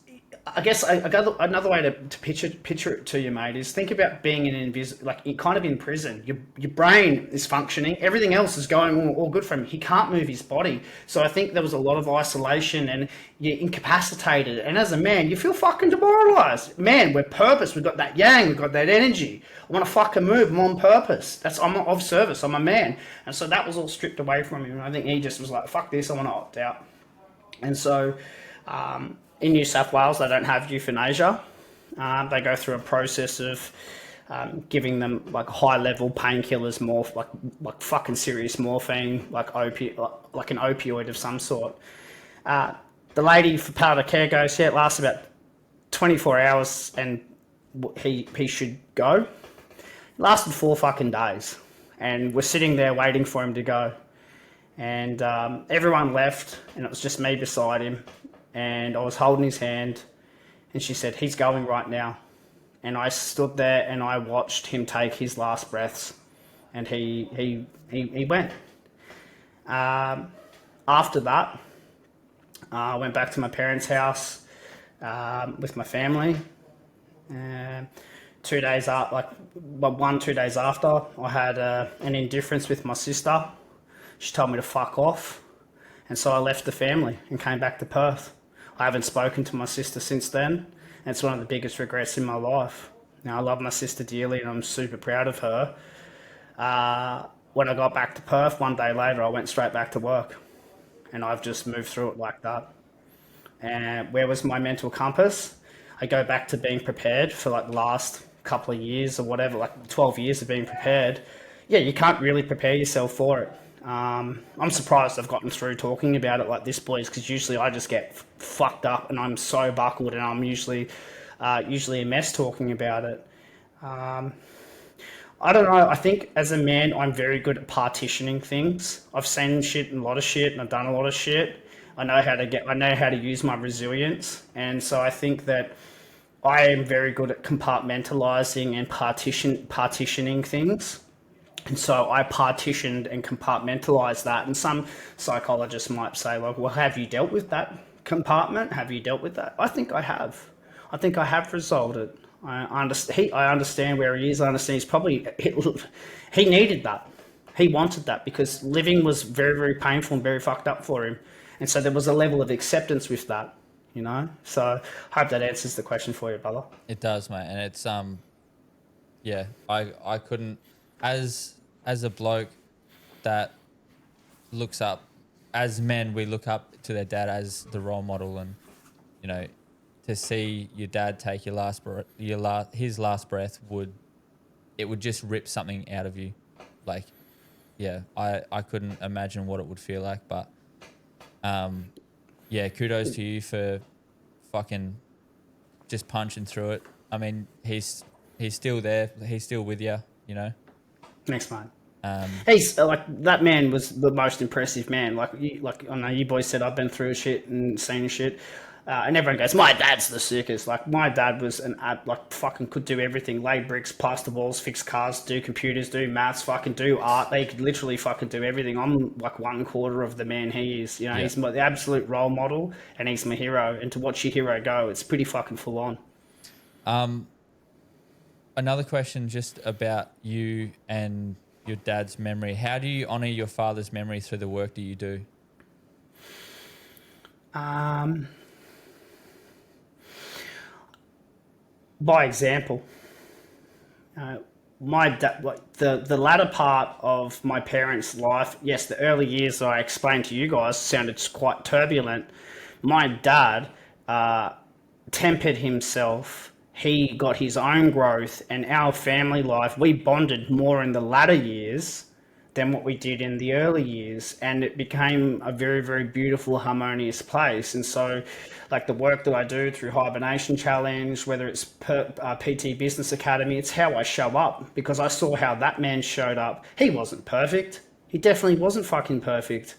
S2: I guess I got another way to picture it to you, mate, is think about being kind of in prison. Your brain is functioning, everything else is going all good for him. He can't move his body, so I think there was a lot of isolation, and you're incapacitated. And as a man, you feel fucking demoralized. Man, we're purpose. We've got that yang. We've got that energy. I want to fucking move. I'm on purpose. I'm of service. I'm a man, and so that was all stripped away from him. And I think he just was like, "Fuck this. I want to opt out." And so. In New South Wales, they don't have euthanasia. They go through a process of giving them like high-level painkillers, like fucking serious morphine, like an opioid of some sort. The lady for palliative care goes, yeah, it lasts about 24 hours, and he should go. It lasted 4 fucking days, and we're sitting there waiting for him to go. And everyone left, and it was just me beside him. And I was holding his hand, and she said, he's going right now. And I stood there and I watched him take his last breaths, and he went. After that, I went back to my parents' house with my family. 2 days after, 2 days after, I had an indifference with my sister. She told me to fuck off. And so I left the family and came back to Perth. I haven't spoken to my sister since then, and it's one of the biggest regrets in my life. Now, I love my sister dearly, and I'm super proud of her. When I got back to Perth, 1 day later, I went straight back to work, and I've just moved through it like that. And where was my mental compass? I go back to being prepared for like the last couple of years or whatever, like 12 years of being prepared. Yeah, you can't really prepare yourself for it. I'm surprised I've gotten through talking about it like this, boys, because usually I just get fucked up and I'm so buckled, and I'm usually a mess talking about it. I don't know. I think as a man, I'm very good at partitioning things. I've seen shit and a lot of shit, and I've done a lot of shit. I know how to use my resilience, and so I think that I am very good at compartmentalizing and partitioning things. And so I partitioned and compartmentalized that. And some psychologists might say, like, well, have you dealt with that compartment? Have you dealt with that? I think I have. I think I have resolved it. I understand where he is. I understand he needed that. He wanted that because living was very, very painful and very fucked up for him. And so there was a level of acceptance with that, you know? So I hope that answers the question for you, brother.
S1: It does, mate. And it's, yeah, I couldn't, as a bloke that looks up, as men, we look up to their dad as the role model, and you know, to see your dad take his last breath would just rip something out of you. Like, yeah, I couldn't imagine what it would feel like, but yeah, kudos to you for fucking just punching through it. I mean, he's still there, he's still with you, you know.
S2: Thanks, mate. He's like, that man was the most impressive man. Like I know you boys said I've been through shit and seen shit, and everyone goes, my dad's the sickest. Like, my dad was fucking could do everything: lay bricks, plaster walls, fix cars, do computers, do maths, fucking do art. They could literally fucking do everything. I'm like 1/4 of the man he is. You know, yeah. He's the absolute role model, and he's my hero. And to watch your hero go, it's pretty fucking full on.
S1: Another question just about you and your dad's memory. How do you honour your father's memory through the work that you do?
S2: By example. My dad, the latter part of my parents' life, yes, the early years that I explained to you guys sounded quite turbulent. My dad tempered himself. He got his own growth, and our family life, we bonded more in the latter years than what we did in the early years. And it became a very, very beautiful, harmonious place. And so, like, the work that I do through Hibernation Challenge, whether it's PT Business Academy, it's how I show up, because I saw how that man showed up. He wasn't perfect. He definitely wasn't fucking perfect.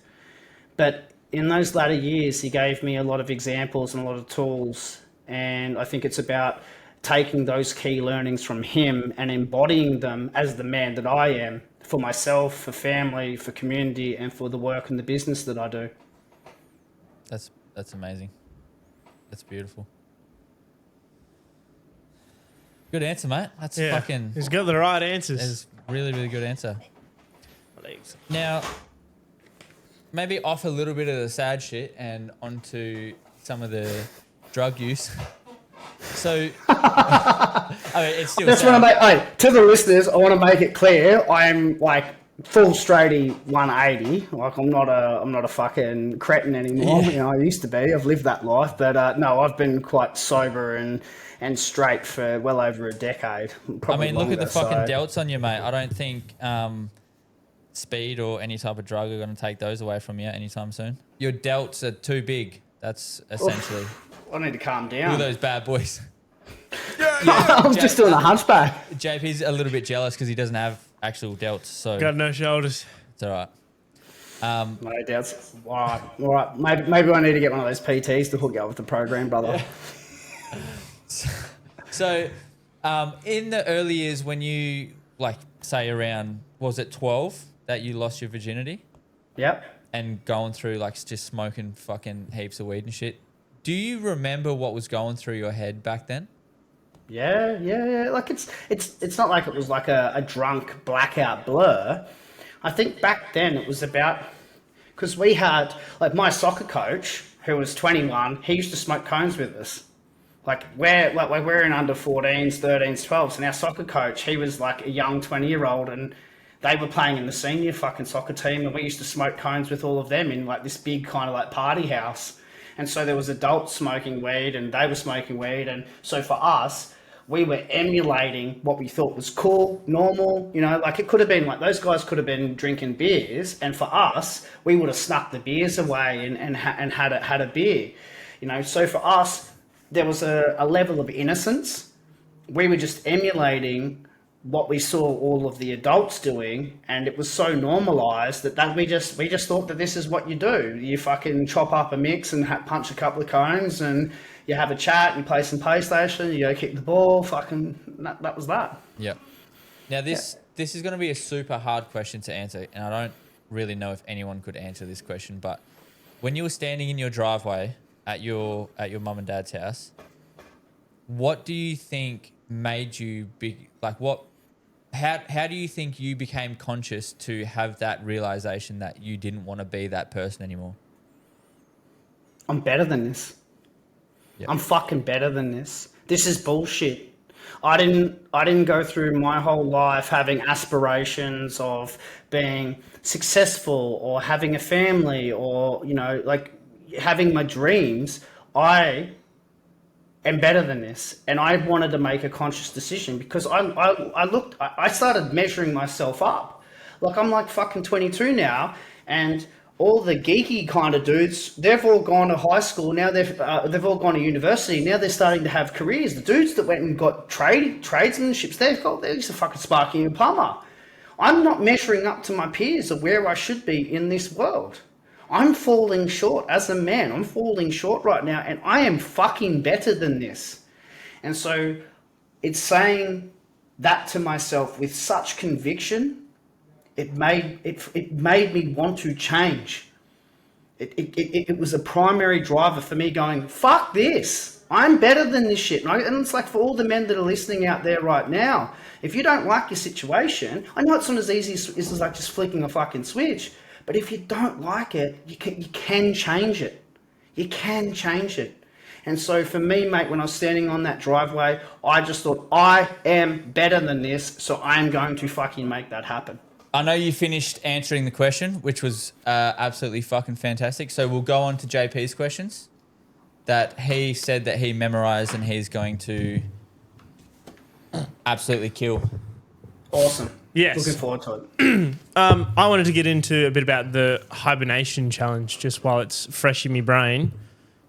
S2: But in those latter years, he gave me a lot of examples and a lot of tools. And I think it's about taking those key learnings from him and embodying them as the man that I am for myself, for family, for community, and for the work and the business that I do.
S1: That's amazing. That's beautiful. Good answer, mate. That's fucking...
S3: He's got the right answers.
S1: That's really, really good answer. Now, maybe off a little bit of the sad shit and onto some of the drug use. So, I mean, it's still
S2: That's
S1: sad.
S2: what I make. Hey, to the listeners, I want to make it clear. I'm like full straighty 180. Like I'm not a fucking cretin anymore.
S1: Yeah.
S2: You know, I used to be. I've lived that life, but no, I've been quite sober and straight for well over a decade.
S1: I mean, look at the fucking
S2: so.
S1: delts on you, mate. I don't think speed or any type of drug are going to take those away from you anytime soon. Your delts are too big. That's essentially.
S2: I need to calm
S1: Look
S2: down.
S1: at those bad boys.
S2: I'm just doing a hunchback.
S1: JP's a little bit jealous because he doesn't have actual delts, so
S3: Got no shoulders.
S1: it's all right.
S2: No doubts. All right. Maybe I need to get one of those PTs to hook you up with the program, brother.
S1: So, in the early years when you, like, say around, was it 12 that you lost your virginity
S2: Yep.
S1: and going through, like, just smoking fucking heaps of weed and shit, do you remember what was going through your head back then?
S2: Yeah. Like it's not like it was like a drunk blackout blur. I think back then it was about because we had like my soccer coach who was 21. He used to smoke cones with us. Like we're in under 14s, 13s, 12s, and our soccer coach he was like a young 20-year-old, and they were playing in the senior fucking soccer team, and we used to smoke cones with all of them in like this big kind of like party house. And so there was adults smoking weed and they were smoking weed. And so for us, we were emulating what we thought was cool, normal, you know, like it could have been like those guys could have been drinking beers. And for us, we would have snuck the beers away and had a beer, you know. So for us, there was a level of innocence. We were just emulating what we saw all of the adults doing, and it was so normalized that we just thought that this is what you do. You fucking chop up a mix and punch a couple of cones, and you have a chat, you play some PlayStation, you go kick the ball, fucking that was that.
S1: Yep. Now this is going to be a super hard question to answer, and I don't really know if anyone could answer this question, but when you were standing in your driveway at your mum and dad's house, what do you think made you big? Like what? How do you think you became conscious to have that realization that you didn't want to be that person anymore?
S2: I'm better than this.
S1: Yep.
S2: I'm fucking better than this. This is bullshit. I didn't go through my whole life having aspirations of being successful or having a family or, you know, like having my dreams. I am better than this, and I wanted to make a conscious decision because I started measuring myself up. Like I'm like fucking 22 now, and all the geeky kind of dudes, they've all gone to high school now. They've all gone to university now. They're starting to have careers. The dudes that went and got tradesmanships, they're just a fucking sparking and plumber. I'm not measuring up to my peers of where I should be in this world. I'm falling short as a man. I'm falling short right now, and I am fucking better than this. And so it's saying that to myself with such conviction, it made me want to change. It was a primary driver for me going, fuck this. I'm better than this shit. And it's like for all the men that are listening out there right now, if you don't like your situation, I know it's not as easy as like just flicking a fucking switch. But if you don't like it, you can change it. You can change it. And so for me, mate, when I was standing on that driveway, I just thought, I am better than this, so I'm going to fucking make that happen.
S1: I know you finished answering the question, which was absolutely fucking fantastic. So we'll go on to JP's questions that he said that he memorized and he's going to absolutely kill.
S2: Awesome.
S3: Yes.
S2: Looking forward to it.
S3: I wanted to get into a bit about the hibernation challenge just while it's fresh in my brain.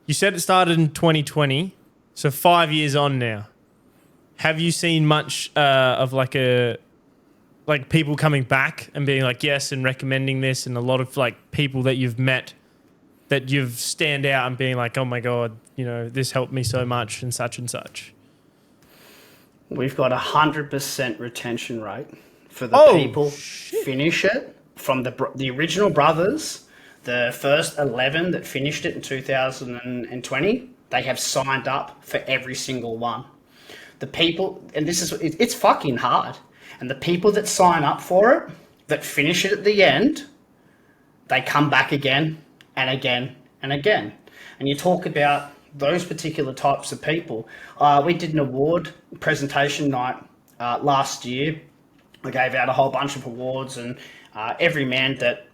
S3: You said it started in 2020, so 5 years on now. Have you seen much of like people coming back and being like yes and recommending this, and a lot of like people that you've met that you've stand out and being like, oh my God, you know, this helped me so much and such and such?
S2: We've got 100% retention rate for the
S3: Oh,
S2: people finish it from the original brothers, the first 11 that finished it in 2020. They have signed up for every single one. The people, and it's fucking hard. And the people that sign up for it, that finish it at the end, they come back again and again and again. And you talk about those particular types of people. We did an award presentation night last year. I gave out a whole bunch of awards, and every man that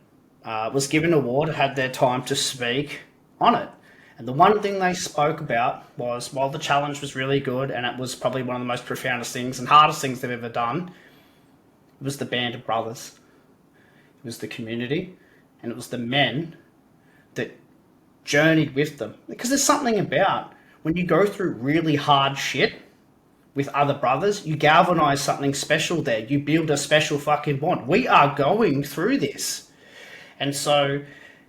S2: was given an award had their time to speak on it. And the one thing they spoke about was, while the challenge was really good, and it was probably one of the most profoundest things and hardest things they've ever done, it was the band of brothers. It was the community, and it was the men that journeyed with them. Because there's something about when you go through really hard shit with other brothers, you galvanize something special there. You build a special fucking bond. We are going through this. And so,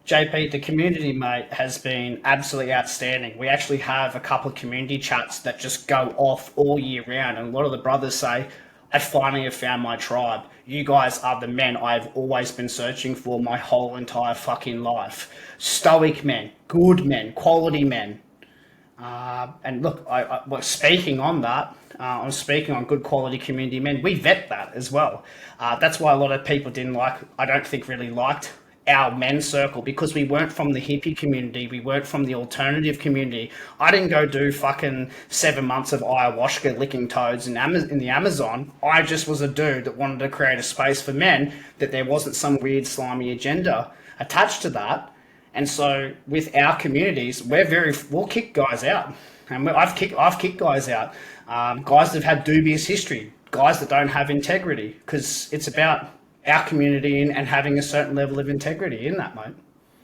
S2: JP, the community, mate, has been absolutely outstanding. We actually have a couple of community chats that just go off all year round. And a lot of the brothers say, I finally have found my tribe. You guys are the men I've always been searching for my whole entire fucking life. Stoic men, good men, quality men. And look, I speaking on that, I'm speaking on good quality community men. We vet that as well. That's why a lot of people I don't think really liked our men's circle, because we weren't from the hippie community. We weren't from the alternative community. I didn't go do fucking 7 months of ayahuasca licking toads in the Amazon. I just was a dude that wanted to create a space for men, that there wasn't some weird slimy agenda attached to that. And so with our communities, we'll kick guys out. And I've kicked guys out. Guys that have had dubious history, guys that don't have integrity, because it's about our community and having a certain level of integrity in that, mate.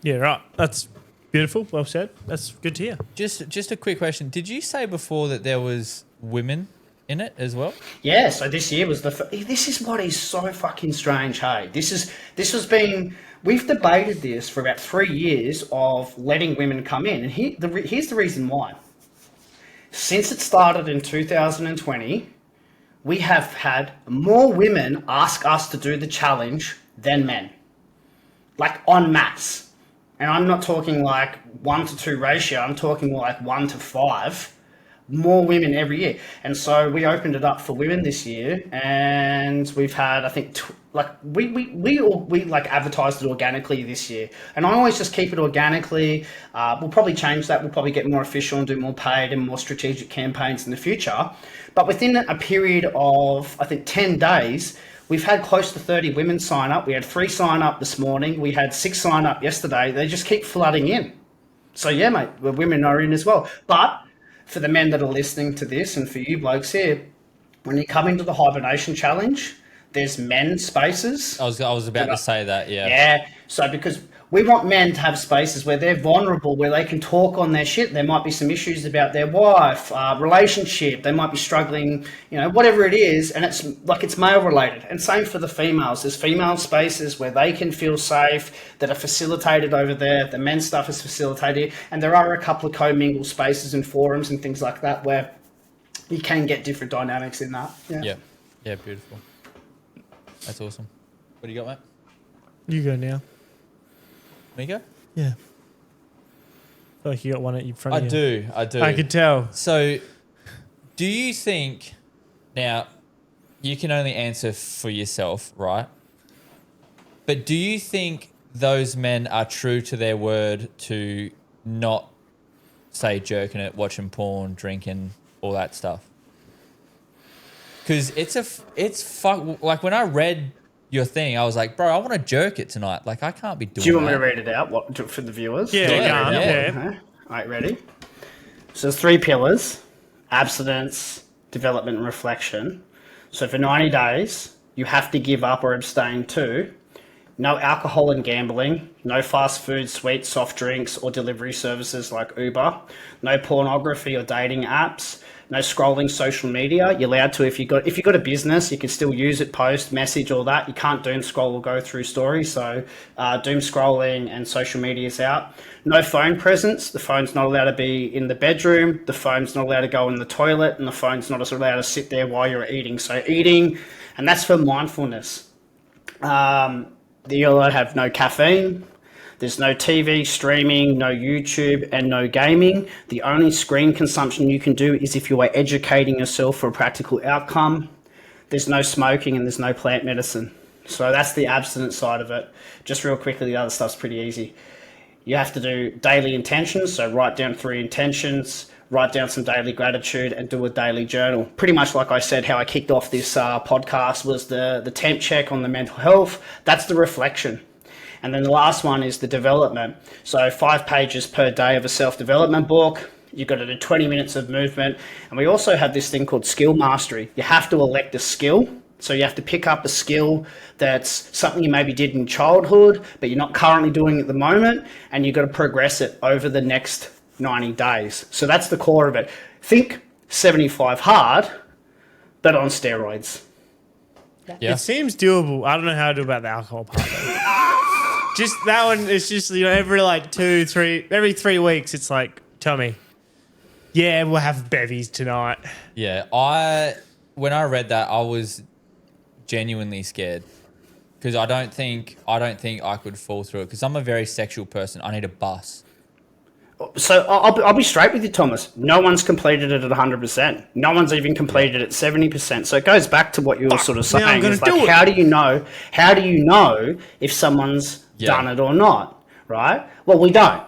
S3: Yeah, right. That's beautiful. Well said. That's good to hear.
S1: Just a quick question. Did you say before that there was women in it as well?
S2: Yeah, so this year was this is what is so fucking strange, hey? We've debated this for about 3 years of letting women come in. And here's the reason why. Since it started in 2020, we have had more women ask us to do the challenge than men. Like en masse. And I'm not talking like 1-to-2 ratio, I'm talking more like 1-to-5. More women every year. And so we opened it up for women this year, and we've had, I think, we advertised it organically this year. And I always just keep it organically. We'll probably change that. We'll probably get more official and do more paid and more strategic campaigns in the future. But within a period of, I think, 10 days, we've had close to 30 women sign up. We had 3 sign up this morning. We had 6 sign up yesterday. They just keep flooding in. So yeah, mate, the women are in as well. But for the men that are listening to this, and for you blokes here, when you come into the Hibernation Challenge, there's men's spaces.
S1: I was about to say that, yeah.
S2: Yeah, so because we want men to have spaces where they're vulnerable, where they can talk on their shit. There might be some issues about their wife, relationship. They might be struggling, whatever it is, and it's male related. And same for the females. There's female spaces where they can feel safe, that are facilitated over there. The men's stuff is facilitated. And there are a couple of commingled spaces and forums and things like that where you can get different dynamics in that.
S1: Yeah, beautiful. That's awesome. What do you got, mate?
S3: You go now.
S1: Me go?
S3: Yeah. I feel like you got one at your front of you.
S1: I do.
S3: I could tell.
S1: So, do you think, now, you can only answer for yourself, right? But do you think those men are true to their word to not, say, jerking it, watching porn, drinking, all that stuff? Because like when I read your thing, I was like, bro, I want to jerk it tonight. Like, I can't be doing that.
S2: Do you want me to read it out for the viewers?
S3: Yeah.
S2: All right, ready? So there's 3 pillars: abstinence, development, and reflection. So for 90 days, you have to give up or abstain to no alcohol and gambling, no fast food, sweet, soft drinks, or delivery services like Uber, no pornography or dating apps, no scrolling social media. You're allowed to, if you got a business, you can still use it, post, message, all that. You can't doom scroll or go through stories. So doom scrolling and social media is out. No phone presence. The phone's not allowed to be in the bedroom. The phone's not allowed to go in the toilet, and the phone's not allowed to sit there while you're eating. So eating, and that's for mindfulness. You'll have no caffeine. There's no TV, streaming, no YouTube, and no gaming. The only screen consumption you can do is if you are educating yourself for a practical outcome. There's no smoking and there's no plant medicine. So that's the abstinence side of it. Just real quickly, the other stuff's pretty easy. You have to do daily intentions. So write down 3 intentions, write down some daily gratitude, and do a daily journal. Pretty much like I said, how I kicked off this podcast was the temp check on the mental health. That's the reflection. And then the last one is the development. So 5 pages per day of a self-development book. You've got to do 20 minutes of movement. And we also have this thing called skill mastery. You have to elect a skill. So you have to pick up a skill that's something you maybe did in childhood, but you're not currently doing at the moment. And you've got to progress it over the next 90 days. So that's the core of it. Think 75 hard, but on steroids.
S1: Yeah.
S3: It seems doable. I don't know how to do about the alcohol part though. Just that one, it's just, every 3 weeks, it's like, tell me, yeah, we'll have bevies tonight.
S1: Yeah, when I read that, I was genuinely scared because I don't think I could fall through it because I'm a very sexual person. I need a bus.
S2: So I'll be straight with you, Thomas. No one's completed it at 100%. No one's even completed it at 70%. So it goes back to what you were sort of saying. It's like, how do you know if someone's done it or not, right? Well, we don't.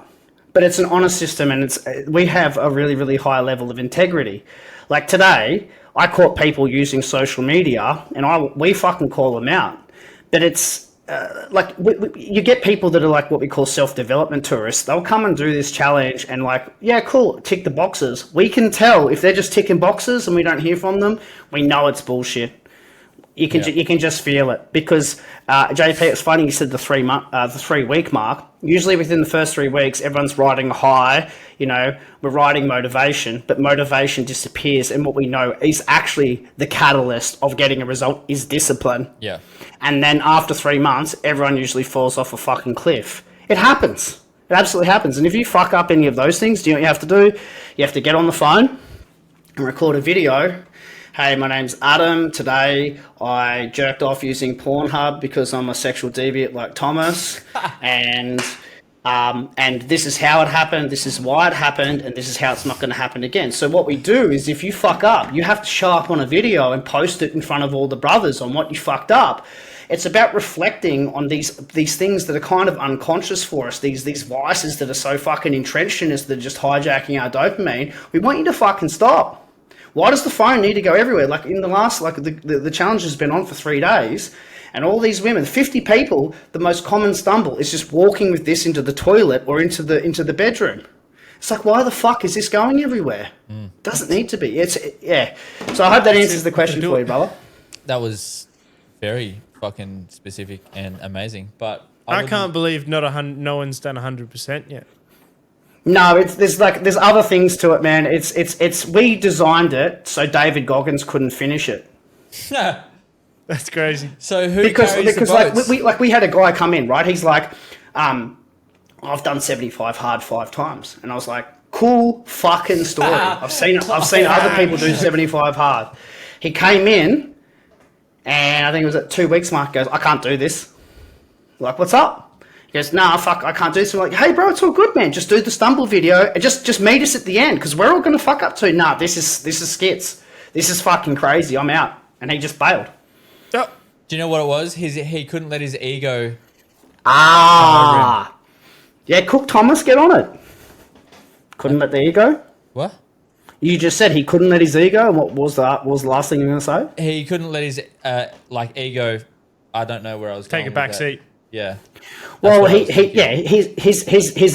S2: But it's an honest system, and we have a really, really high level of integrity. Like today, I caught people using social media, and we fucking call them out. But it's you get people that are like what we call self-development tourists. They'll come and do this challenge and like, yeah, cool, tick the boxes. We can tell if they're just ticking boxes and we don't hear from them, we know it's bullshit. You can just feel it because JP, it's funny you said the 3 week mark. Usually within the first 3 weeks, everyone's riding a high. We're riding motivation, but motivation disappears, and what we know is actually the catalyst of getting a result is discipline.
S1: Yeah.
S2: And then after 3 months, everyone usually falls off a fucking cliff. It happens. It absolutely happens. And if you fuck up any of those things, do you know what you have to do? You have to get on the phone and record a video. Hey, my name's Adam. Today I jerked off using Pornhub because I'm a sexual deviant like Thomas. and this is how it happened, this is why it happened, and this is how it's not going to happen again. So what we do is if you fuck up, you have to show up on a video and post it in front of all the brothers on what you fucked up. It's about reflecting on these things that are kind of unconscious for us, these vices that are so fucking entrenched in us that are just hijacking our dopamine. We want you to fucking stop. Why does the phone need to go everywhere? Like in the last, the challenge has been on for 3 days, and all these women, 50 people, the most common stumble is just walking with this into the toilet or into the bedroom. It's like, why the fuck is this going everywhere? Doesn't need to be. So I hope that answers the question for you, brother.
S1: That was very fucking specific and amazing, but
S3: I can't believe no one's done 100% yet.
S2: No, there's other things to it, man. It's we designed it so David Goggins couldn't finish it.
S3: That's crazy.
S1: So who carries the boats?
S2: we had a guy come in, right? He's like, I've done 75 hard 5 times, and I was like, cool fucking story. I've seen other people do 75 hard. He came in, and I think it was at 2 weeks mark. Goes, I can't do this. Like, what's up? He goes, nah, fuck, I can't do this. I'm like, hey, bro, it's all good, man. Just do the stumble video and just meet us at the end because we're all going to fuck up too. Nah, this is skits. This is fucking crazy. I'm out. And he just bailed.
S1: Do you know what it was? He couldn't let his ego...
S2: Yeah, Cook Thomas, get on it. Couldn't let the ego?
S1: What?
S2: You just said he couldn't let his ego. What was that? What was the last thing you were going to say?
S1: He couldn't let his ego... I don't know where I was going.
S3: Take a back seat.
S1: Yeah.
S2: Well, his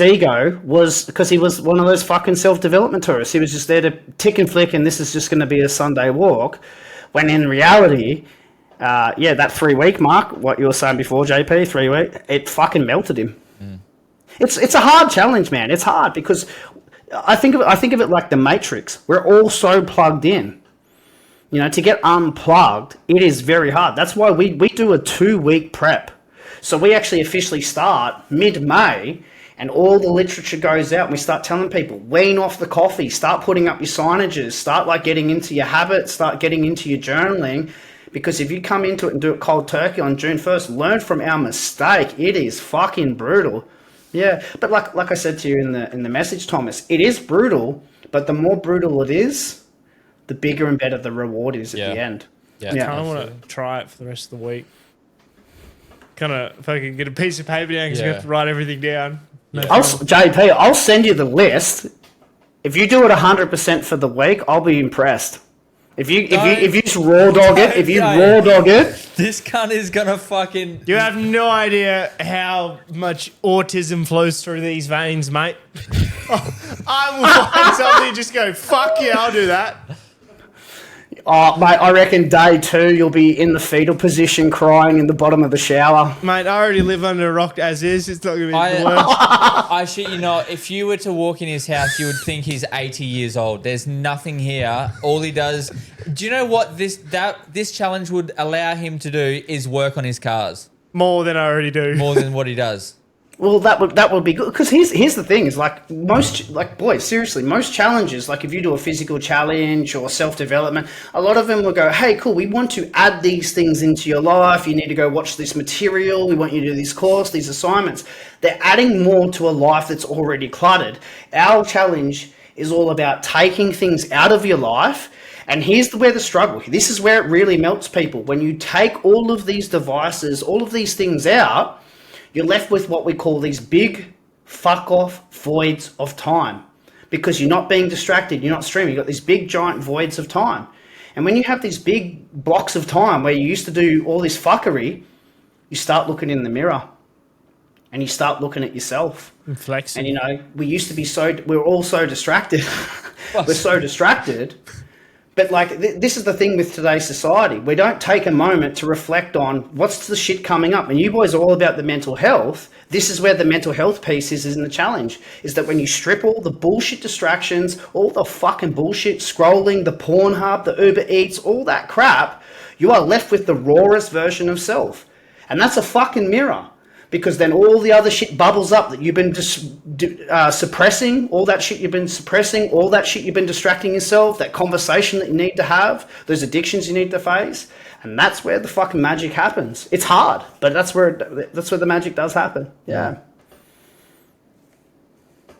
S2: ego was because he was one of those fucking self-development tourists. He was just there to tick and flick, and this is just going to be a Sunday walk. When in reality, that 3 week mark, what you were saying before, JP, 3 week, it fucking melted him. It's a hard challenge, man. It's hard because I think of it like the Matrix. We're all so plugged in. You know, to get unplugged, it is very hard. That's why we do a 2 week prep. So we actually officially start mid-May, and all the literature goes out and we start telling people, wean off the coffee, start putting up your signages, start like getting into your habits, start getting into your journaling. Because if you come into it and do it cold turkey on June 1st, learn from our mistake. It is fucking brutal. Yeah, but like I said to you in the message, Thomas, it is brutal, but the more brutal it is, the bigger and better the reward is at the end.
S3: I kind of want to try it for the rest of the week. Kind of, if I can get a piece of paper down, because you have to write everything down.
S2: JP, I'll send you the list. If you do it 100% for the week, I'll be impressed. If you just raw dog it,
S1: this cunt is gonna fucking.
S3: You have no idea how much autism flows through these veins, mate. I will find something and just go, fuck yeah, I'll do that.
S2: Oh, mate, I reckon day 2 you'll be in the fetal position crying in the bottom of the shower.
S3: Mate, I already live under a rock as is. It's not going to be the worst.
S1: I shit you not, if you were to walk in his house, you would think he's 80 years old. There's nothing here. All he does... Do you know what this challenge would allow him to do is work on his cars?
S3: More than I already do.
S1: More than what he does.
S2: Well, that would be good, because here's the thing is boys, seriously, most challenges, like if you do a physical challenge or self-development, a lot of them will go, hey, cool, we want to add these things into your life. You need to go watch this material. We want you to do this course, these assignments. They're adding more to a life that's already cluttered. Our challenge is all about taking things out of your life. And here's where the struggle, this is where it really melts people. When you take all of these devices, all of these things out, you're left with what we call these big fuck off voids of time, because you're not being distracted, you're not streaming, you've got these big giant voids of time. And when you have these big blocks of time where you used to do all this fuckery, you start looking in the mirror and you start looking at yourself.
S3: And flexing.
S2: And you know, we're all so distracted. We're so distracted. But like, this is the thing with today's society. We don't take a moment to reflect on what's the shit coming up. And you boys are all about the mental health. This is where the mental health piece is in the challenge, is that when you strip all the bullshit distractions, all the fucking bullshit scrolling, the Pornhub, the Uber Eats, all that crap, you are left with the rawest version of self. And that's a fucking mirror. Because then all the other shit bubbles up that you've been suppressing, all that shit you've been suppressing, all that shit you've been distracting yourself, that conversation that you need to have, those addictions you need to face. And that's where the fucking magic happens. It's hard, but that's where the magic does happen. Yeah.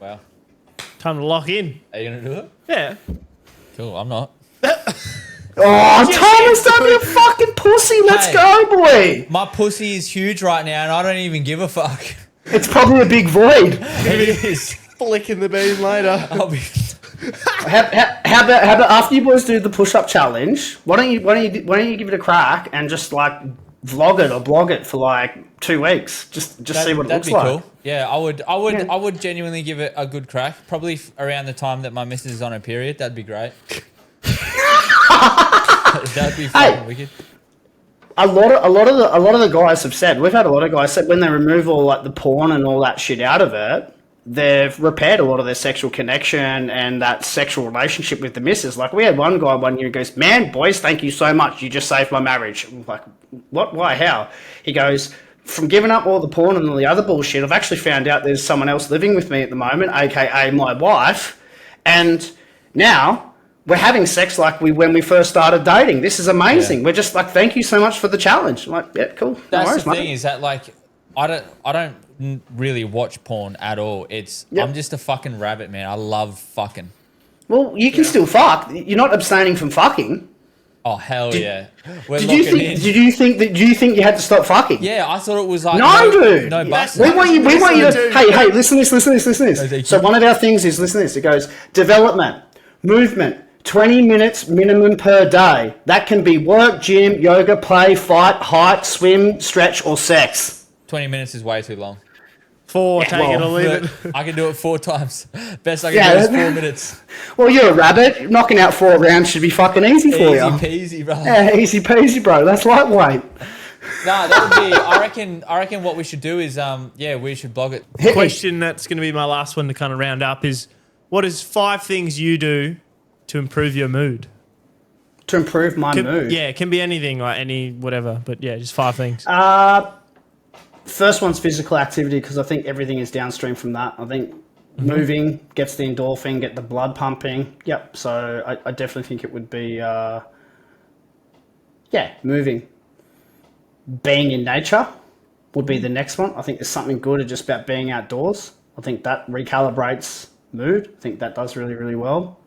S1: Wow.
S3: Time to lock in.
S1: Are you going to do it?
S3: Yeah.
S1: Cool, I'm not.
S2: Oh, Thomas, don't be a fucking pussy. Let's go, boy.
S1: My pussy is huge right now and I don't even give a fuck.
S2: It's probably a big void.
S1: It is.
S3: Flicking the bean later.
S1: I'll be...
S2: How about after you boys do the push-up challenge, why don't you give it a crack and just like vlog it or blog it for like 2 weeks, just see what it looks like. That'd be cool.
S1: Yeah, I would genuinely give it a good crack. Probably around the time that my missus is on her period. That'd be great. That'd be fucking wicked.
S2: A lot of the guys have said, we've had a lot of guys say when they remove all like the porn and all that shit out of it, they've repaired a lot of their sexual connection and that sexual relationship with the missus. Like we had one guy one year who goes, man, boys, thank you so much. You just saved my marriage. I'm like, what? Why? How? He goes, from giving up all the porn and all the other bullshit, I've actually found out there's someone else living with me at the moment, aka my wife, and now we're having sex like when we first started dating. This is amazing. Yeah. We're just like, thank you so much for the challenge. I'm like, yeah, cool.
S1: That's
S2: no worries,
S1: the thing is that like, I don't really watch porn at all. I'm just a fucking rabbit, man. I love fucking.
S2: Well, you can still fuck. You're not abstaining from fucking.
S1: Oh hell yeah!
S2: Did you think you had to stop fucking?
S1: Yeah, I thought it was like
S2: dude.
S1: No bus.
S2: We want you to. Hey, listen to this. So one of our things is listen to this. It goes development, movement. 20 minutes minimum per day. That can be work, gym, yoga, play, fight, hike, swim, stretch, or sex.
S1: 20 minutes is way too long.
S3: 4, take it or leave it.
S1: I can do it 4 times. Best I can do is 4 minutes.
S2: Well, you're a rabbit. Knocking out 4 rounds should be fucking easy for you.
S1: Easy peasy, bro.
S2: Yeah, easy peasy, bro. That's lightweight.
S1: No, that would be. I reckon what we should do is, we should blog it.
S3: Question that's going to be my last one to kind of round up is, what is 5 things you do to improve your mood?
S2: To improve my mood?
S3: Yeah, it can be anything, like any whatever, but yeah, just 5 things.
S2: First one's physical activity, because I think everything is downstream from that. I think moving gets the endorphin, get the blood pumping. Yep. So I definitely think it would be, moving. Being in nature would be the next one. I think there's something good just about being outdoors. I think that recalibrates mood. I think that does really, really well.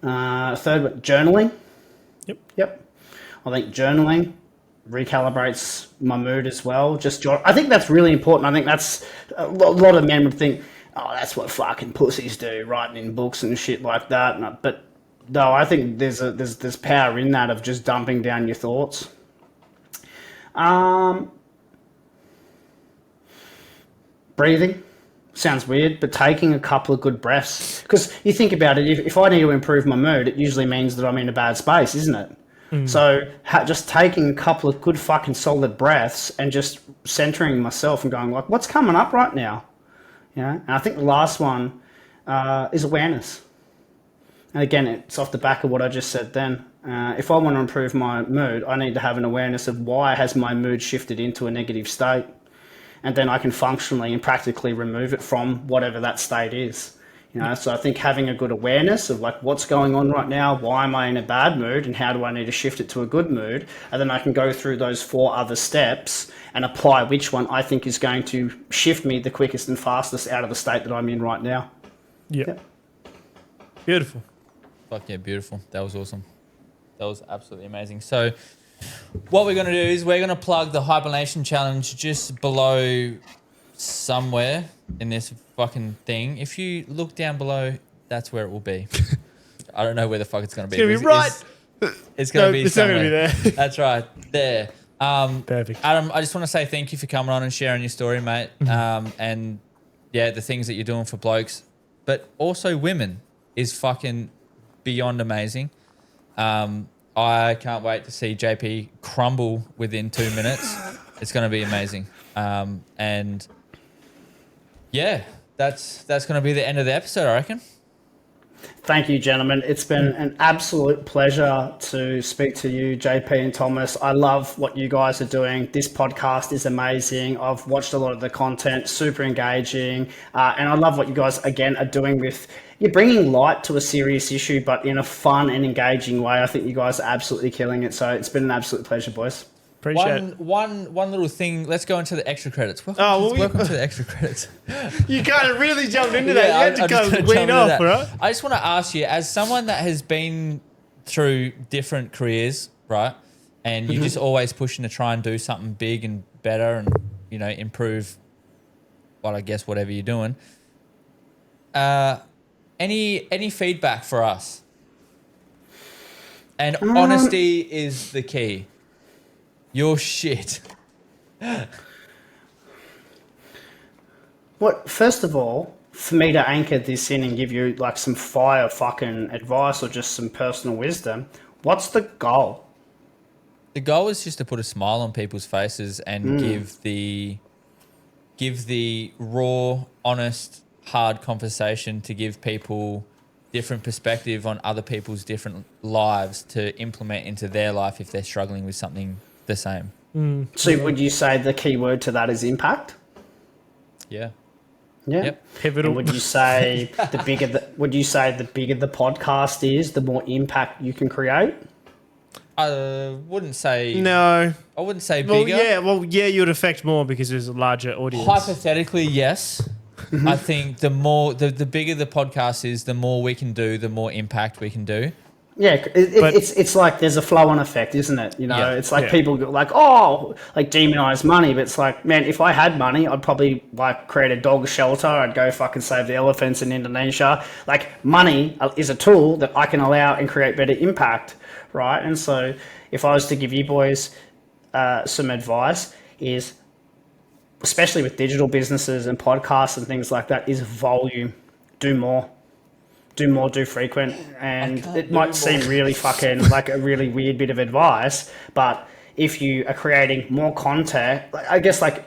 S2: Third one, journaling. Yep. I think journaling recalibrates my mood as well. I think that's really important. I think that's a lot of men would think, oh, that's what fucking pussies do, writing in books and shit like that. But no, I think there's power in that of just dumping down your thoughts. Breathing sounds weird, but taking a couple of good breaths, because you think about it, if I need to improve my mood, it usually means that I'm in a bad space, isn't it? So just taking a couple of good fucking solid breaths and just centering myself and going like, what's coming up right now? And I think the last one is awareness. And again, it's off the back of what I just said then. If I want to improve my mood, I need to have an awareness of why has my mood shifted into a negative state. And then I can functionally and practically remove it from whatever that state is. So I think having a good awareness of like what's going on right now, why am I in a bad mood, and how do I need to shift it to a good mood? And then I can go through those 4 other steps and apply which one I think is going to shift me the quickest and fastest out of the state that I'm in right now.
S3: Yep. Beautiful.
S1: Fuck yeah, beautiful. That was awesome. That was absolutely amazing. So what we're going to do is we're going to plug the Hibernation Challenge just below somewhere in this fucking thing. If you look down below, that's where it will be. I don't know where the fuck it's going to be.
S3: It's going to be right.
S1: It's going to be somewhere.
S3: It's going to be there.
S1: That's right. There.
S3: Perfect.
S1: Adam, I just want to say thank you for coming on and sharing your story, mate. And yeah, the things that you're doing for blokes, but also women is fucking beyond amazing. I can't wait to see JP crumble within 2 minutes. It's going to be amazing. And yeah, that's going to be the end of the episode, I reckon.
S2: Thank you, gentlemen. It's been an absolute pleasure to speak to you, JP and Thomas. I love what you guys are doing. This podcast is amazing. I've watched a lot of the content, super engaging. And I love what you guys, again, are doing with, you're bringing light to a serious issue, but in a fun and engaging way. I think you guys are absolutely killing it. So it's been an absolute pleasure, boys.
S1: One little thing. Let's go into the extra credits. Welcome to the extra credits.
S3: You kind of really jumped into that. You had to kind of wean off, right?
S1: I just want to ask you, as someone that has been through different careers, right, and you're just always pushing to try and do something big and better and, improve, I guess, whatever you're doing. Any feedback for us? And honesty is the key. Your shit.
S2: First of all, for me to anchor this in and give you like some fire fucking advice or just some personal wisdom, what's the goal?
S1: The goal is just to put a smile on people's faces and give the raw, honest, hard conversation to give people different perspective on other people's different lives to implement into their life if they're struggling with something the same.
S2: So would you say the key word to that is impact?
S1: Yeah.
S2: Yep.
S3: Pivotal.
S2: And would you say the bigger the podcast is, the more impact you can create?
S1: I wouldn't say
S3: No.
S1: I wouldn't say bigger.
S3: Well, yeah, you'd affect more because there's a larger audience.
S1: Hypothetically, yes. I think the bigger the podcast is, the more we can do, the more impact we can do.
S2: Yeah, it's like there's a flow-on effect, isn't it? It's like people go like, demonize money, but it's like, man, if I had money, I'd probably like create a dog shelter. I'd go fucking save the elephants in Indonesia. Like, money is a tool that I can allow and create better impact, right? And so if I was to give you boys some advice, is especially with digital businesses and podcasts and things like that, is volume. Do more. Do more, do frequent. And it might seem really fucking like a really weird bit of advice, but if you are creating more content, I guess like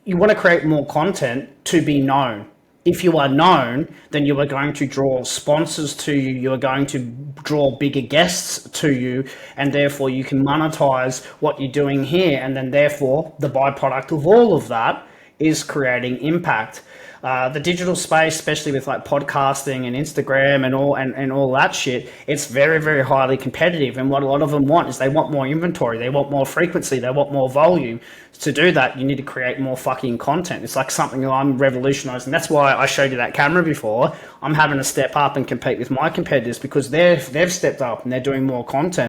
S2: you want to create more content to be known. If you are known, then you are going to draw sponsors to you, you are going to draw bigger guests to you, and therefore you can monetize what you're doing here. And then therefore the byproduct of all of that is creating impact. The digital space, especially with like podcasting and Instagram and all that shit, it's very, very highly competitive. And what a lot of them want is they want more inventory, they want more frequency, they want more volume. To do that, you need to create more fucking content. It's like something that I'm revolutionizing. That's why I showed you that camera before. I'm having to step up and compete with my competitors because they've stepped up and they're doing more content.